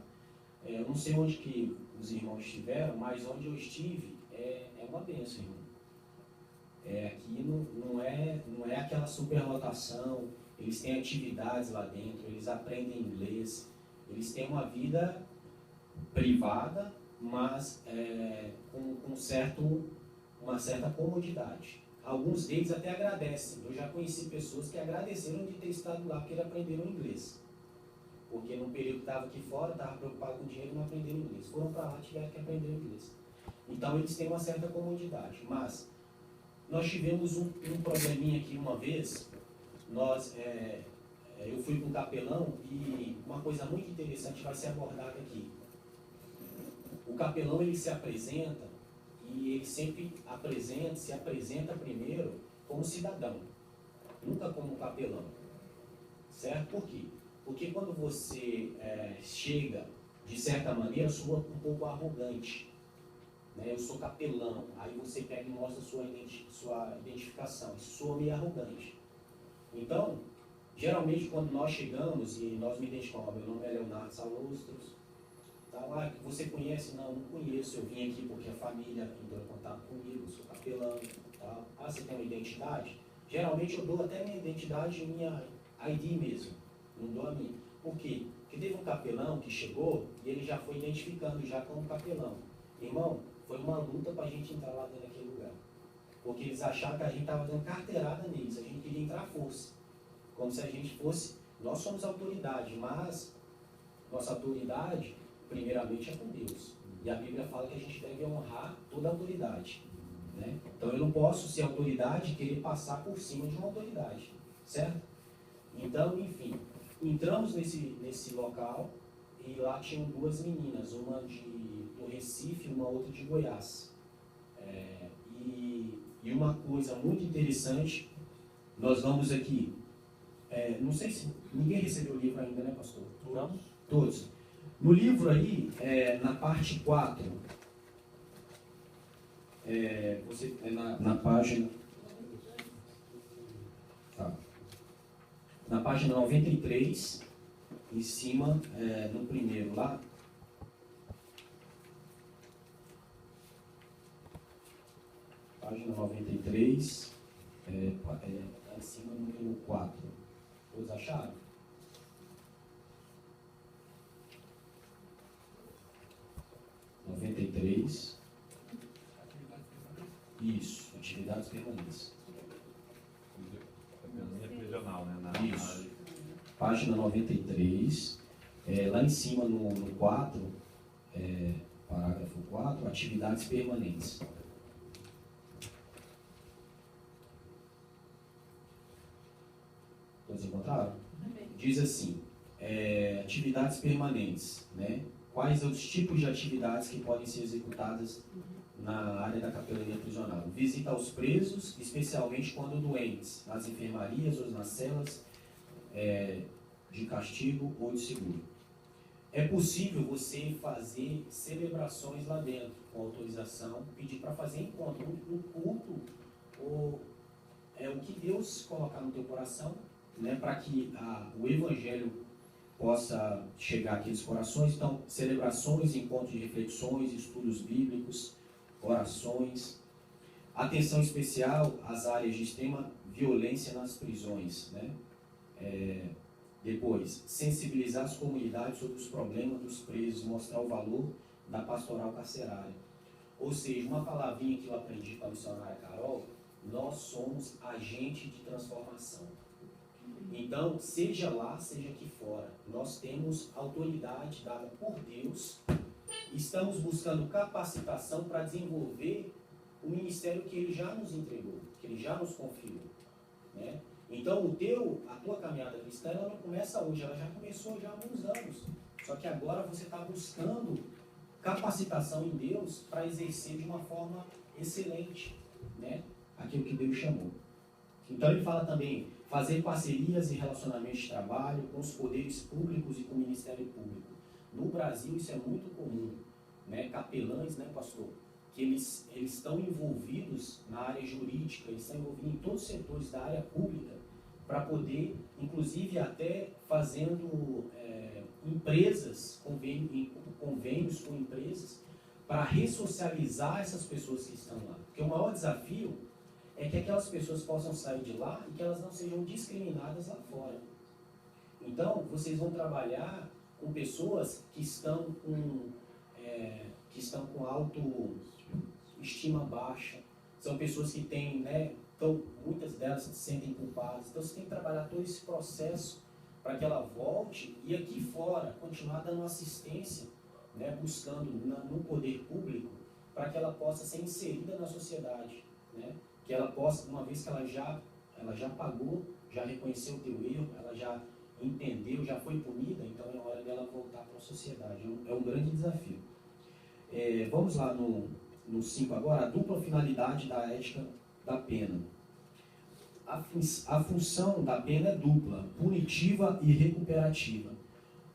Eu não sei onde que os irmãos estiveram, mas onde eu estive é uma bênção, irmão. Aqui não é aquela superlotação, eles têm atividades lá dentro, eles aprendem inglês, eles têm uma vida privada, mas com uma certa comodidade. Alguns deles até agradecem. Eu já conheci pessoas que agradeceram de ter estado lá porque eles aprenderam inglês. Porque no período que estava aqui fora, estava preocupado com dinheiro e não aprenderam inglês. Foram para lá e tiveram que aprender inglês. Então eles têm uma certa comodidade. Mas nós tivemos um probleminha aqui uma vez. Eu fui com um capelão e uma coisa muito interessante vai ser abordada aqui. O capelão ele se apresenta e ele sempre se apresenta primeiro como cidadão, nunca como capelão. Certo? Por quê? Porque quando você chega, de certa maneira, soa um pouco arrogante. Né? Eu sou capelão. Aí você pega e mostra sua identificação. Isso soa meio arrogante. Então, geralmente quando nós chegamos e nós me identificamos, meu nome é Leonardo Salustros, tá? Você conhece? Não conheço. Eu vim aqui porque a família entrou em contato comigo, eu sou capelão. Tá? Você tem uma identidade? Geralmente eu dou até minha identidade e minha ID mesmo. Não dou a minha. Por quê? Porque teve um capelão que chegou e ele já foi identificando já como capelão. Irmão, foi uma luta para a gente entrar lá dentro daquele lugar. Porque eles acharam que a gente estava dando carteirada neles, a gente queria entrar à força. Como se a gente fosse... Nós somos autoridade, mas nossa autoridade, primeiramente, é com Deus. E a Bíblia fala que a gente deve honrar toda a autoridade, né? Então eu não posso ser autoridade e querer passar por cima de uma autoridade, certo? Então, enfim, entramos nesse local e lá tinham duas meninas, uma do Recife e uma outra de Goiás. E uma coisa muito interessante, nós vamos aqui, não sei se ninguém recebeu o livro ainda, né, pastor? Todos. No livro aí, na parte 4, na página... Tá. Na página 93, em cima, no primeiro lá, página 93, lá em cima, número 4. Todos acharam? Isso, atividades permanentes. Regional, né? Isso. Página 93, lá em cima no 4, parágrafo 4, atividades permanentes. Todos encontraram? Diz assim, atividades permanentes, né? Quais são os tipos de atividades que podem ser executadas na área da capelania prisional? Visita aos presos, especialmente quando doentes, nas enfermarias ou nas celas de castigo ou de seguro. É possível você fazer celebrações lá dentro, com autorização, pedir para fazer encontro, um culto, ou o que Deus colocar no teu coração, né, para que o Evangelho possa chegar àqueles corações. Então, celebrações, encontros de reflexões, estudos bíblicos, orações, atenção especial às áreas de extrema violência nas prisões, né? Depois, sensibilizar as comunidades sobre os problemas dos presos, mostrar o valor da pastoral carcerária. Ou seja, uma palavrinha que eu aprendi com a missionária Carol, nós somos agente de transformação. Então, seja lá, seja aqui fora, nós temos autoridade dada por Deus, estamos buscando capacitação para desenvolver o ministério que Ele já nos entregou, que Ele já nos confiou, né? Então, a tua caminhada cristã, ela não começa hoje, ela já começou já há alguns anos. Só que agora você está buscando capacitação em Deus para exercer de uma forma excelente, né, aquilo que Deus chamou. Então, ele fala também, fazer parcerias e relacionamentos de trabalho com os poderes públicos e com o Ministério Público. No Brasil, isso é muito comum, né? Capelães, né, pastor? Que eles estão envolvidos na área jurídica, eles estão envolvidos em todos os setores da área pública, para poder, inclusive até fazendo empresas, convênios com empresas, para ressocializar essas pessoas que estão lá. Porque o maior desafio é que aquelas pessoas possam sair de lá e que elas não sejam discriminadas lá fora. Então, vocês vão trabalhar com pessoas que estão com autoestima baixa, são pessoas que têm, né, então, muitas delas se sentem culpadas. Então, você tem que trabalhar todo esse processo para que ela volte e aqui fora continuar dando assistência, né, buscando no poder público, para que ela possa ser inserida na sociedade, né? Que ela possa, uma vez que ela já pagou, já reconheceu o teu erro, ela já entendeu, já foi punida, então é hora dela voltar para a sociedade. É um grande desafio. Vamos lá no 5 agora, a dupla finalidade da ética da pena. A função da pena é dupla, punitiva e recuperativa.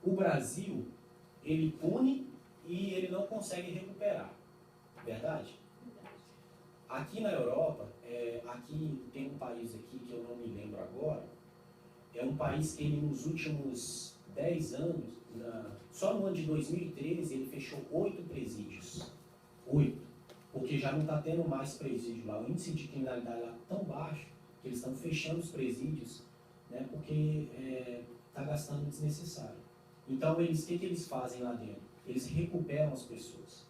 O Brasil, ele pune e ele não consegue recuperar, verdade? Aqui na Europa, aqui tem um país aqui que eu não me lembro agora, é um país que ele nos últimos 10 anos, só no ano de 2013, ele fechou 8 presídios. 8. Porque já não está tendo mais presídio lá. O índice de criminalidade lá é tão baixo que eles estão fechando os presídios, né, porque está gastando desnecessário. Então, o que eles fazem lá dentro? Eles recuperam as pessoas.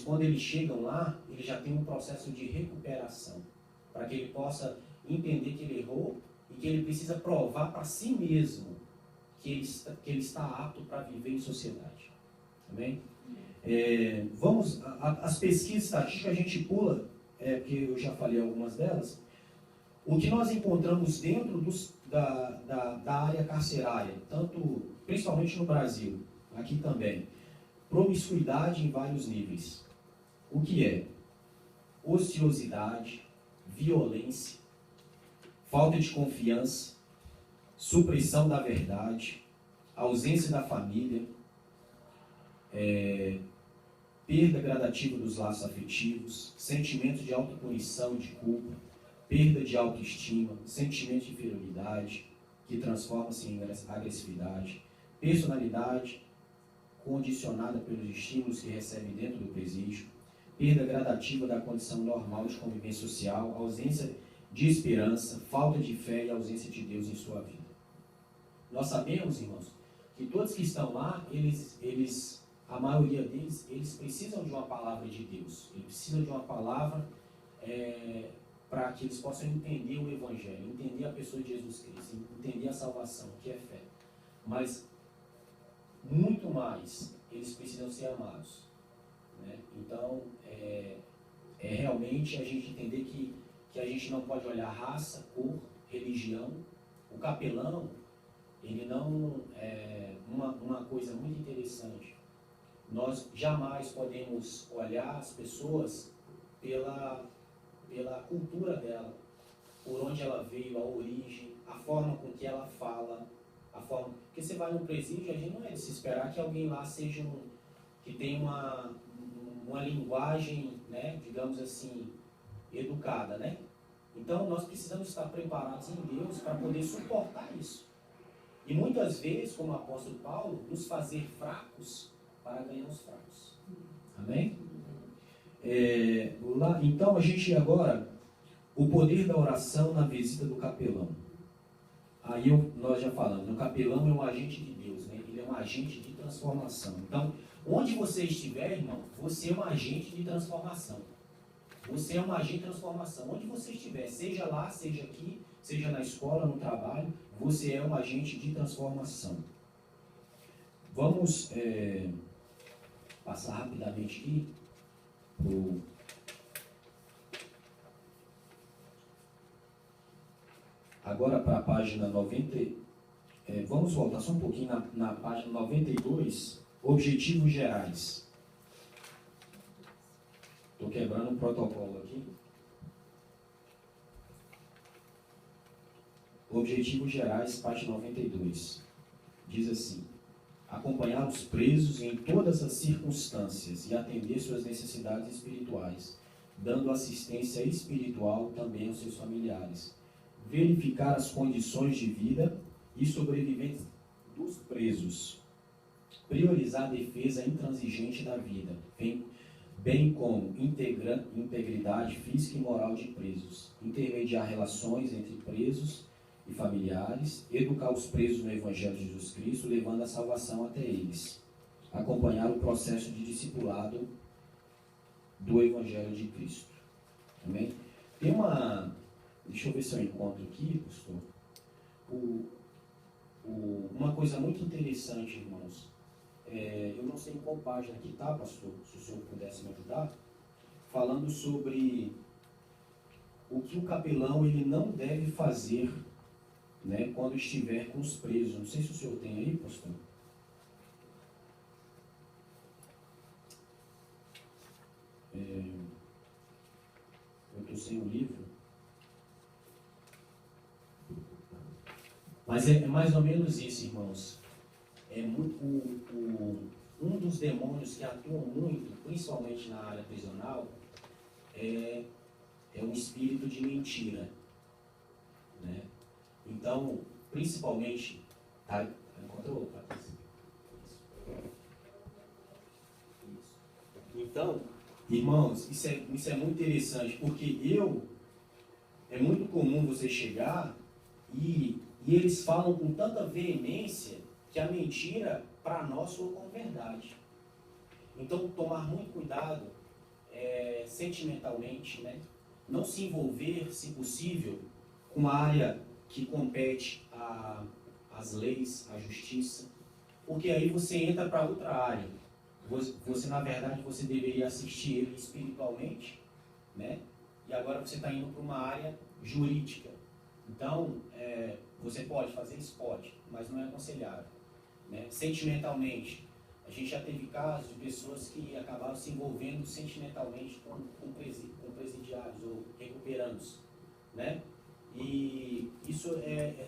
Quando eles chegam lá, eles já têm um processo de recuperação, para que ele possa entender que ele errou e que ele precisa provar para si mesmo que ele está apto para viver em sociedade. Amém? As pesquisas estatísticas a gente pula, porque eu já falei algumas delas. O que nós encontramos dentro da área carcerária, principalmente no Brasil, aqui também, promiscuidade em vários níveis. O que é? Ociosidade, violência, falta de confiança, supressão da verdade, ausência da família, perda gradativa dos laços afetivos, sentimento de autopunição e de culpa, perda de autoestima, sentimento de inferioridade, que transforma-se em agressividade, personalidade condicionada pelos estímulos que recebe dentro do presídio, perda gradativa da condição normal de convivência social, ausência de esperança, falta de fé e ausência de Deus em sua vida. Nós sabemos, irmãos, que todos que estão lá, a maioria deles, eles precisam de uma palavra de Deus. Eles precisam de uma palavra para que eles possam entender o Evangelho, entender a pessoa de Jesus Cristo, entender a salvação, que é fé. Mas, muito mais, eles precisam ser amados. Né? Então, realmente a gente entender que a gente não pode olhar raça, cor, religião. O capelão, ele não é uma coisa muito interessante. Nós jamais podemos olhar as pessoas pela cultura dela, por onde ela veio, a origem, a forma com que ela fala, porque você vai no presídio, a gente não é de se esperar que alguém lá seja que tenha uma linguagem, né, digamos assim, educada, né? Então nós precisamos estar preparados em Deus para poder suportar isso. E muitas vezes, como o apóstolo Paulo, nos fazer fracos para ganhar os fracos. Amém? Então a gente agora, o poder da oração na visita do capelão. Aí nós já falamos, o capelão é um agente de Deus, né? Ele é um agente de transformação. Então, onde você estiver, irmão, você é um agente de transformação. Você é um agente de transformação. Onde você estiver, seja lá, seja aqui, seja na escola, no trabalho, você é um agente de transformação. Vamos passar rapidamente aqui agora para a página 90. Vamos voltar só um pouquinho na página 92, objetivos gerais. Estou quebrando um protocolo aqui. Objetivos gerais, página 92. Diz assim: acompanhar os presos em todas as circunstâncias e atender suas necessidades espirituais, dando assistência espiritual também aos seus familiares. Verificar as condições de vida e sobrevivência dos presos. Priorizar a defesa intransigente da vida, bem como integridade física e moral de presos. Intermediar relações entre presos e familiares, educar os presos no Evangelho de Jesus Cristo, levando a salvação até eles. Acompanhar o processo de discipulado do Evangelho de Cristo. Amém? Tem deixa eu ver se eu encontro aqui, pastor. Uma coisa muito interessante, irmãos. Eu não sei em qual página aqui está, pastor, se o senhor pudesse me ajudar, falando sobre o que o capelão ele não deve fazer, né, quando estiver com os presos. Não sei se o senhor tem aí, pastor. Eu estou sem o livro. Mas é mais ou menos isso, irmãos. Um dos demônios que atuam muito, principalmente na área prisional, é um espírito de mentira. Né? Então, principalmente... Encontrou, Patrícia? Isso. Então, irmãos, isso é muito interessante, porque é muito comum você chegar e eles falam com tanta veemência que a mentira, para nós, soa como verdade. Então, tomar muito cuidado sentimentalmente, né? Não se envolver, se possível, com a área que compete às leis, à justiça, porque aí você entra para outra área. você na verdade, você deveria assistir ele espiritualmente, né? E agora você está indo para uma área jurídica. Então, você pode fazer isso? Pode, mas não é aconselhável, né? Sentimentalmente, a gente já teve casos de pessoas que acabaram se envolvendo sentimentalmente com presidiários ou recuperandos, né? E isso é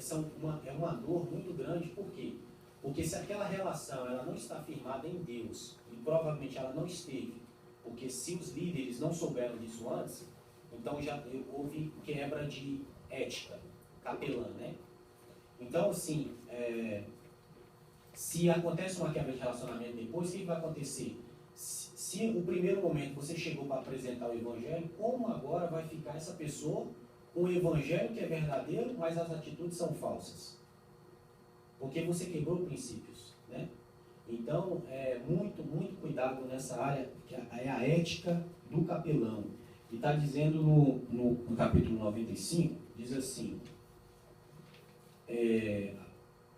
uma dor muito grande. Por quê? Porque se aquela relação ela não está firmada em Deus, e provavelmente ela não esteve, porque se os líderes não souberam disso antes, então já houve quebra de ética, capelã, né? Então, assim, se acontece uma quebra de relacionamento depois, o que vai acontecer? Se no primeiro momento você chegou para apresentar o Evangelho, como agora vai ficar essa pessoa com o Evangelho que é verdadeiro, mas as atitudes são falsas? Porque você quebrou princípios, né? Então, muito cuidado nessa área, que é a ética do capelão. E está dizendo no capítulo 95, diz assim,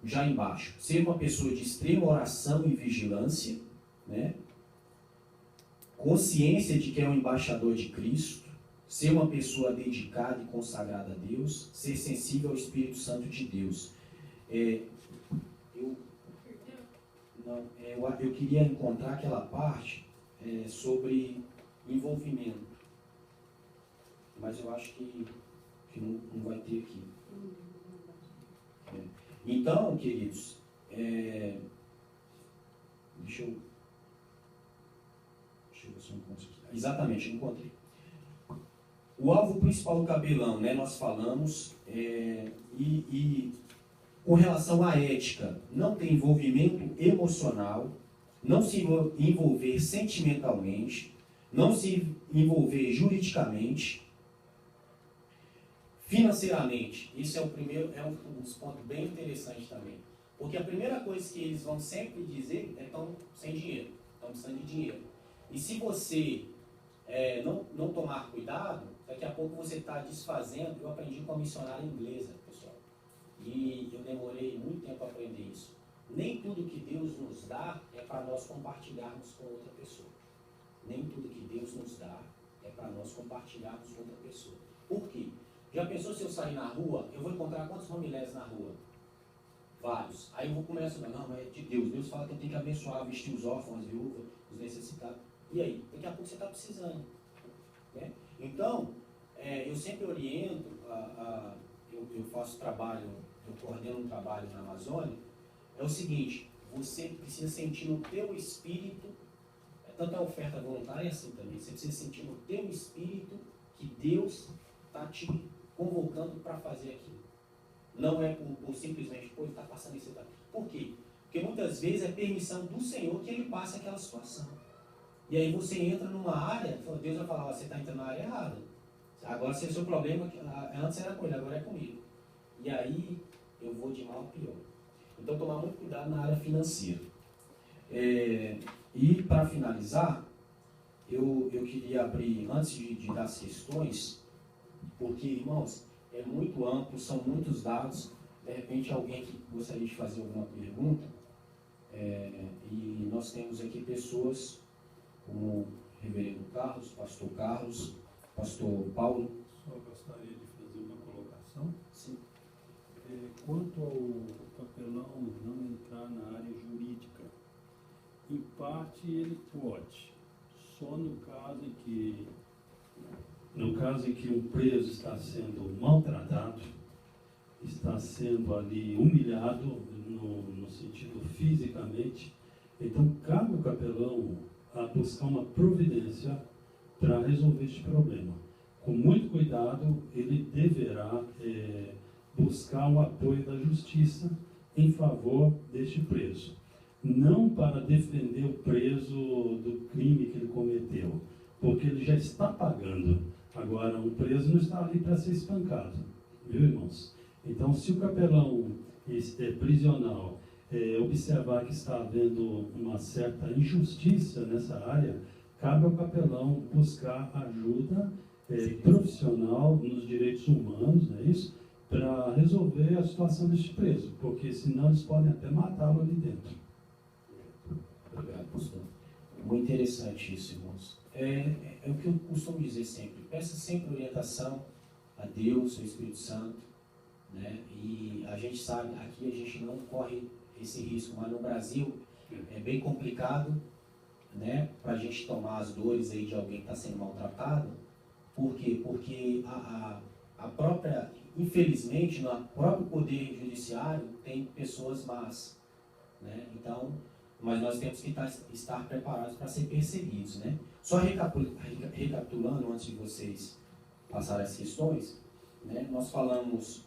já embaixo, ser uma pessoa de extrema oração e vigilância, né? Consciência de que é um embaixador de Cristo, ser uma pessoa dedicada e consagrada a Deus, ser sensível ao Espírito Santo de Deus. Eu queria encontrar aquela parte sobre envolvimento, mas eu acho que não vai ter aqui. Então, queridos, deixa eu ver se eu encontro. Exatamente, eu encontrei. O alvo principal do capelão, né, nós falamos, e com relação à ética, não ter envolvimento emocional, não se envolver sentimentalmente, não se envolver juridicamente, financeiramente. Isso é um dos pontos bem interessantes também. Porque a primeira coisa que eles vão sempre dizer é que estão sem dinheiro, estão precisando de dinheiro. E se você não tomar cuidado, daqui a pouco você está desfazendo. Eu aprendi com a missionária inglesa, pessoal. E eu demorei muito tempo a aprender isso. Nem tudo que Deus nos dá é para nós compartilharmos com outra pessoa. Nem tudo que Deus nos dá é para nós compartilharmos com outra pessoa. Por quê? Já pensou se eu sair na rua, eu vou encontrar quantos familiares na rua? Vários. Aí eu vou começar, não, é de Deus. Deus fala que eu tenho que abençoar, vestir os órfãos, as viúvas, os necessitados. E aí? Daqui a pouco você está precisando. Né? Então, eu sempre oriento, eu faço trabalho, eu coordeno um trabalho na Amazônia, é o seguinte, você precisa sentir no teu espírito, tanto a oferta voluntária assim também, você precisa sentir no teu espírito que Deus está te convocando para fazer aquilo. Não é por simplesmente, ele está passando isso. Por quê? Porque muitas vezes é permissão do Senhor que ele passe aquela situação. E aí você entra numa área, Deus vai falar, você está entrando na área errada. Agora se o seu problema, antes era com ele, agora é comigo. E aí eu vou de mal a pior. Então tomar muito cuidado na área financeira. E para finalizar, eu queria abrir, antes de dar as questões, porque, irmãos, é muito amplo, são muitos dados. De repente alguém que gostaria de fazer alguma pergunta, e nós temos aqui pessoas como o reverendo Carlos, pastor Paulo. Só gostaria de fazer uma colocação. Sim. Quanto ao capelão não entrar na área jurídica, em parte ele pode, só no caso em que um preso está sendo maltratado, está sendo ali humilhado no sentido fisicamente, então cabe ao capelão a buscar uma providência para resolver este problema. Com muito cuidado, ele deverá buscar o apoio da justiça em favor deste preso. Não para defender o preso do crime que ele cometeu, porque ele já está pagando. Agora, um preso não está ali para ser espancado, viu, irmãos? Então, se o capelão prisional observar que está havendo uma certa injustiça nessa área, cabe ao capelão buscar ajuda profissional nos direitos humanos, não é isso? Para resolver a situação deste preso, porque senão eles podem até matá-lo ali dentro. Obrigado, pastor. Muito interessante isso, irmãos. É o que eu costumo dizer sempre. Peça sempre orientação a Deus, ao Espírito Santo, né? E a gente sabe, aqui a gente não corre esse risco, mas no Brasil é bem complicado, né, para a gente tomar as dores aí de alguém que está sendo maltratado. Por quê? Porque a própria, infelizmente, no próprio poder judiciário tem pessoas más, né? Então, mas nós temos que estar preparados para ser perseguidos, né? Só recapitulando, antes de vocês passarem as questões, né, nós falamos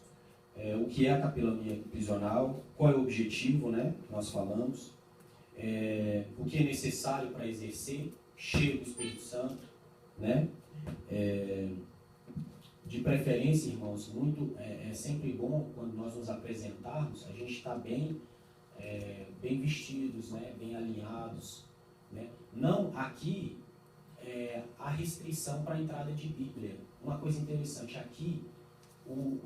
o que é a capelania prisional, qual é o objetivo, né, nós falamos, o que é necessário para exercer, cheio do Espírito Santo, né? De preferência, irmãos, é sempre bom quando nós nos apresentarmos, a gente está bem vestidos, né, bem alinhados, né? Não aqui há restrição para a entrada de Bíblia. Uma coisa interessante, aqui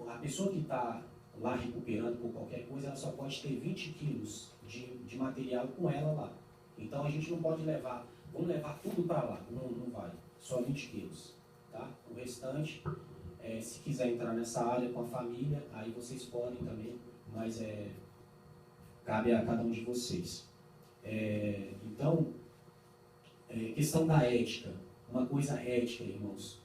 a pessoa que está lá recuperando por qualquer coisa, ela só pode ter 20 quilos de material com ela lá. Então a gente não pode vamos levar tudo para lá, não vai, só 20 quilos, tá? O restante, se quiser entrar nessa área com a família, aí vocês podem também, mas cabe a cada um de vocês. Então, questão da ética, uma coisa ética, irmãos.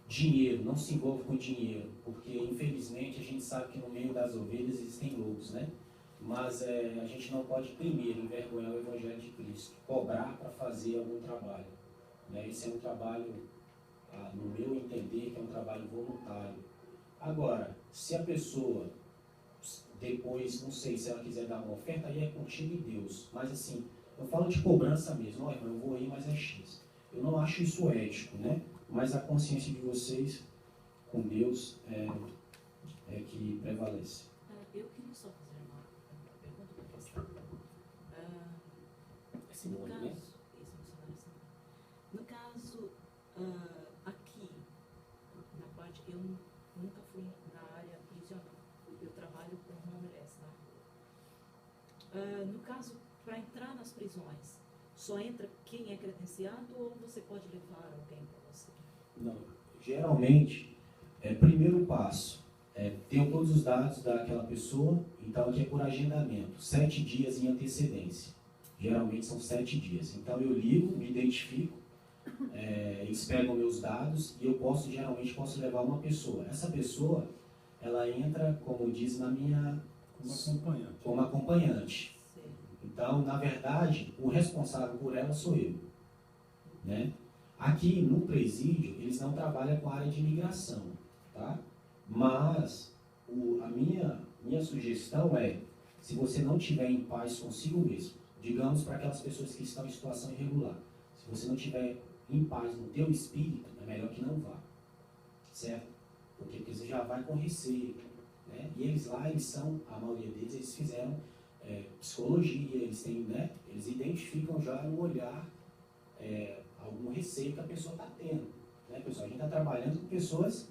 Dinheiro, não se envolve com dinheiro, porque infelizmente a gente sabe que no meio das ovelhas existem lobos, né? Mas a gente não pode primeiro envergonhar o Evangelho de Cristo, cobrar para fazer algum trabalho, né? Esse é um trabalho, no meu entender, que é um trabalho voluntário. Agora, se a pessoa depois, não sei, se ela quiser dar uma oferta, aí é contigo e Deus. Mas assim, eu falo de cobrança mesmo, irmão, eu vou aí, mas é X. Eu não acho isso ético, né? Mas a consciência de vocês com Deus é que prevalece. Eu queria só fazer uma pergunta para você. No caso, aqui, na parte, eu nunca fui na área prisional. Eu trabalho com homeless, né? No caso, para entrar nas prisões, só entra quem é credenciado ou você pode levar alguém para você? Não, geralmente, primeiro passo, tenho todos os dados daquela pessoa, então aqui é por agendamento, 7 dias em antecedência. Geralmente são 7 dias. Então eu ligo, me identifico, eles pegam meus dados e eu geralmente posso levar uma pessoa. Essa pessoa, ela entra, como diz, na minha... Como acompanhante. Então, na verdade, o responsável por ela sou eu, né? Aqui no presídio, eles não trabalham com a área de imigração, tá? Mas a minha sugestão se você não estiver em paz consigo mesmo, digamos para aquelas pessoas que estão em situação irregular, se você não estiver em paz no teu espírito, é melhor que não vá, certo? Porque você já vai com receio, né? E eles lá, a maioria deles, eles fizeram psicologia, eles têm, né? Eles identificam já no olhar algum receio que a pessoa está tendo, né, pessoal? A gente está trabalhando com pessoas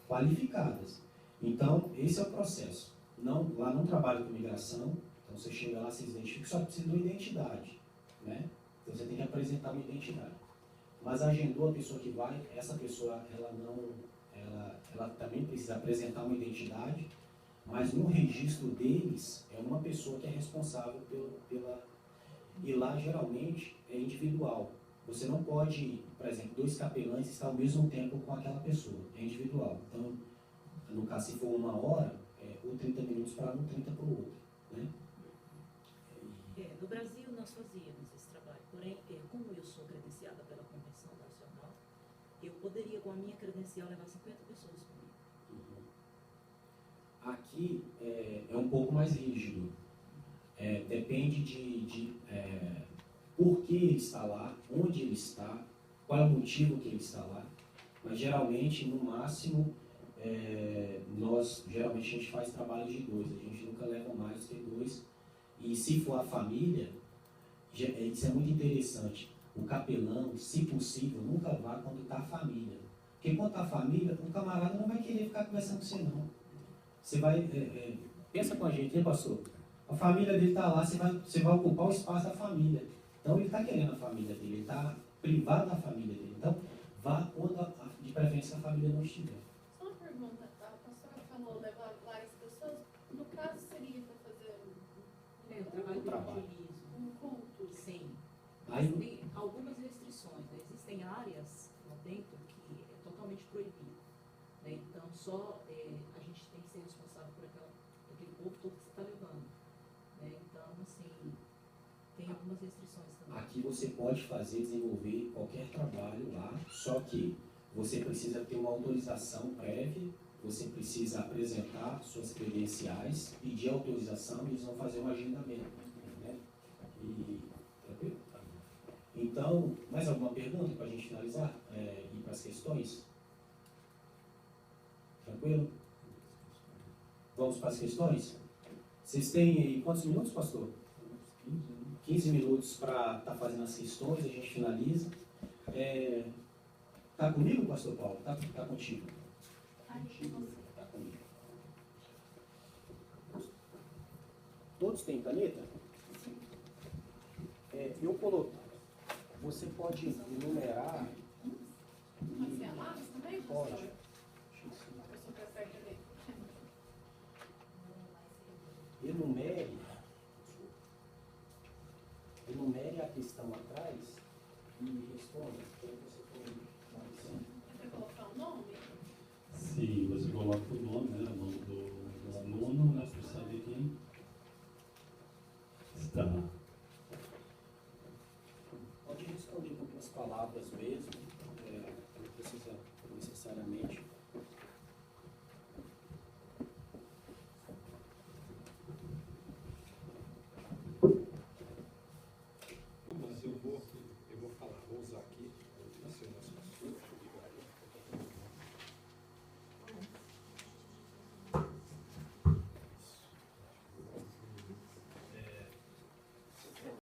qualificadas. Então, esse é o processo. Lá não trabalha com migração, então você chega lá, você identifica, só precisa de uma identidade, né? Então você tem que apresentar uma identidade. Mas agendou a pessoa que vai, essa pessoa, ela também precisa apresentar uma identidade, mas no registro deles, é uma pessoa que é responsável pela... E lá, geralmente, é individual. Você não pode, por exemplo, 2 capelães estar ao mesmo tempo com aquela pessoa. É individual. Então, no caso, se for 1 hora, ou 30 minutos para um, 30 para o outro, né? No Brasil, nós fazíamos esse trabalho. Porém, como eu sou credenciada pela Convenção Nacional, eu poderia, com a minha credencial, levar 50 pessoas comigo. Aqui é um pouco mais rígido. Depende de por que ele está lá, onde ele está, qual é o motivo que ele está lá. Mas geralmente, no máximo, geralmente a gente faz trabalho de 2, a gente nunca leva mais que 2. E se for a família, isso é muito interessante. O capelão, se possível, nunca vá quando está a família. Porque quando está a família, o camarada não vai querer ficar conversando com você, não. Você vai... pensa com a gente, né, pastor? A família dele está lá, você vai ocupar o espaço da família. Então ele está querendo a família dele, ele está privado da família dele. Então vá quando de preferência a família não estiver. Só uma pergunta, a pastora falou levar várias pessoas, no caso seria para fazer O trabalho de evangelismo. um culto? Sim. Aí- Tem algumas restrições, né? Existem áreas lá dentro que é totalmente proibido. Né? Então, só a gente tem que ser responsável por aquele povo todo que você está levando. Né? Então, assim, tem algumas restrições também. Aqui você pode fazer, desenvolver qualquer trabalho lá, só que você precisa ter uma autorização prévia, você precisa apresentar suas credenciais, pedir autorização e eles vão fazer um agendamento. Né? Tranquilo? Então, mais alguma pergunta para a gente finalizar? Ir para as questões? Tranquilo? Vamos para as questões? Vocês têm aí quantos minutos, pastor? 15 minutos para estar fazendo as questões, a gente finaliza. Está comigo, pastor Paulo? Está contigo? Está comigo. Todos têm caneta? Eu coloquei. Você pode enumerar. Pode ser a lápis também? Pode. Eu sou prefere também. Enumere a questão atrás e responda. Você colocar o nome? Sim, você coloca o nome, né? O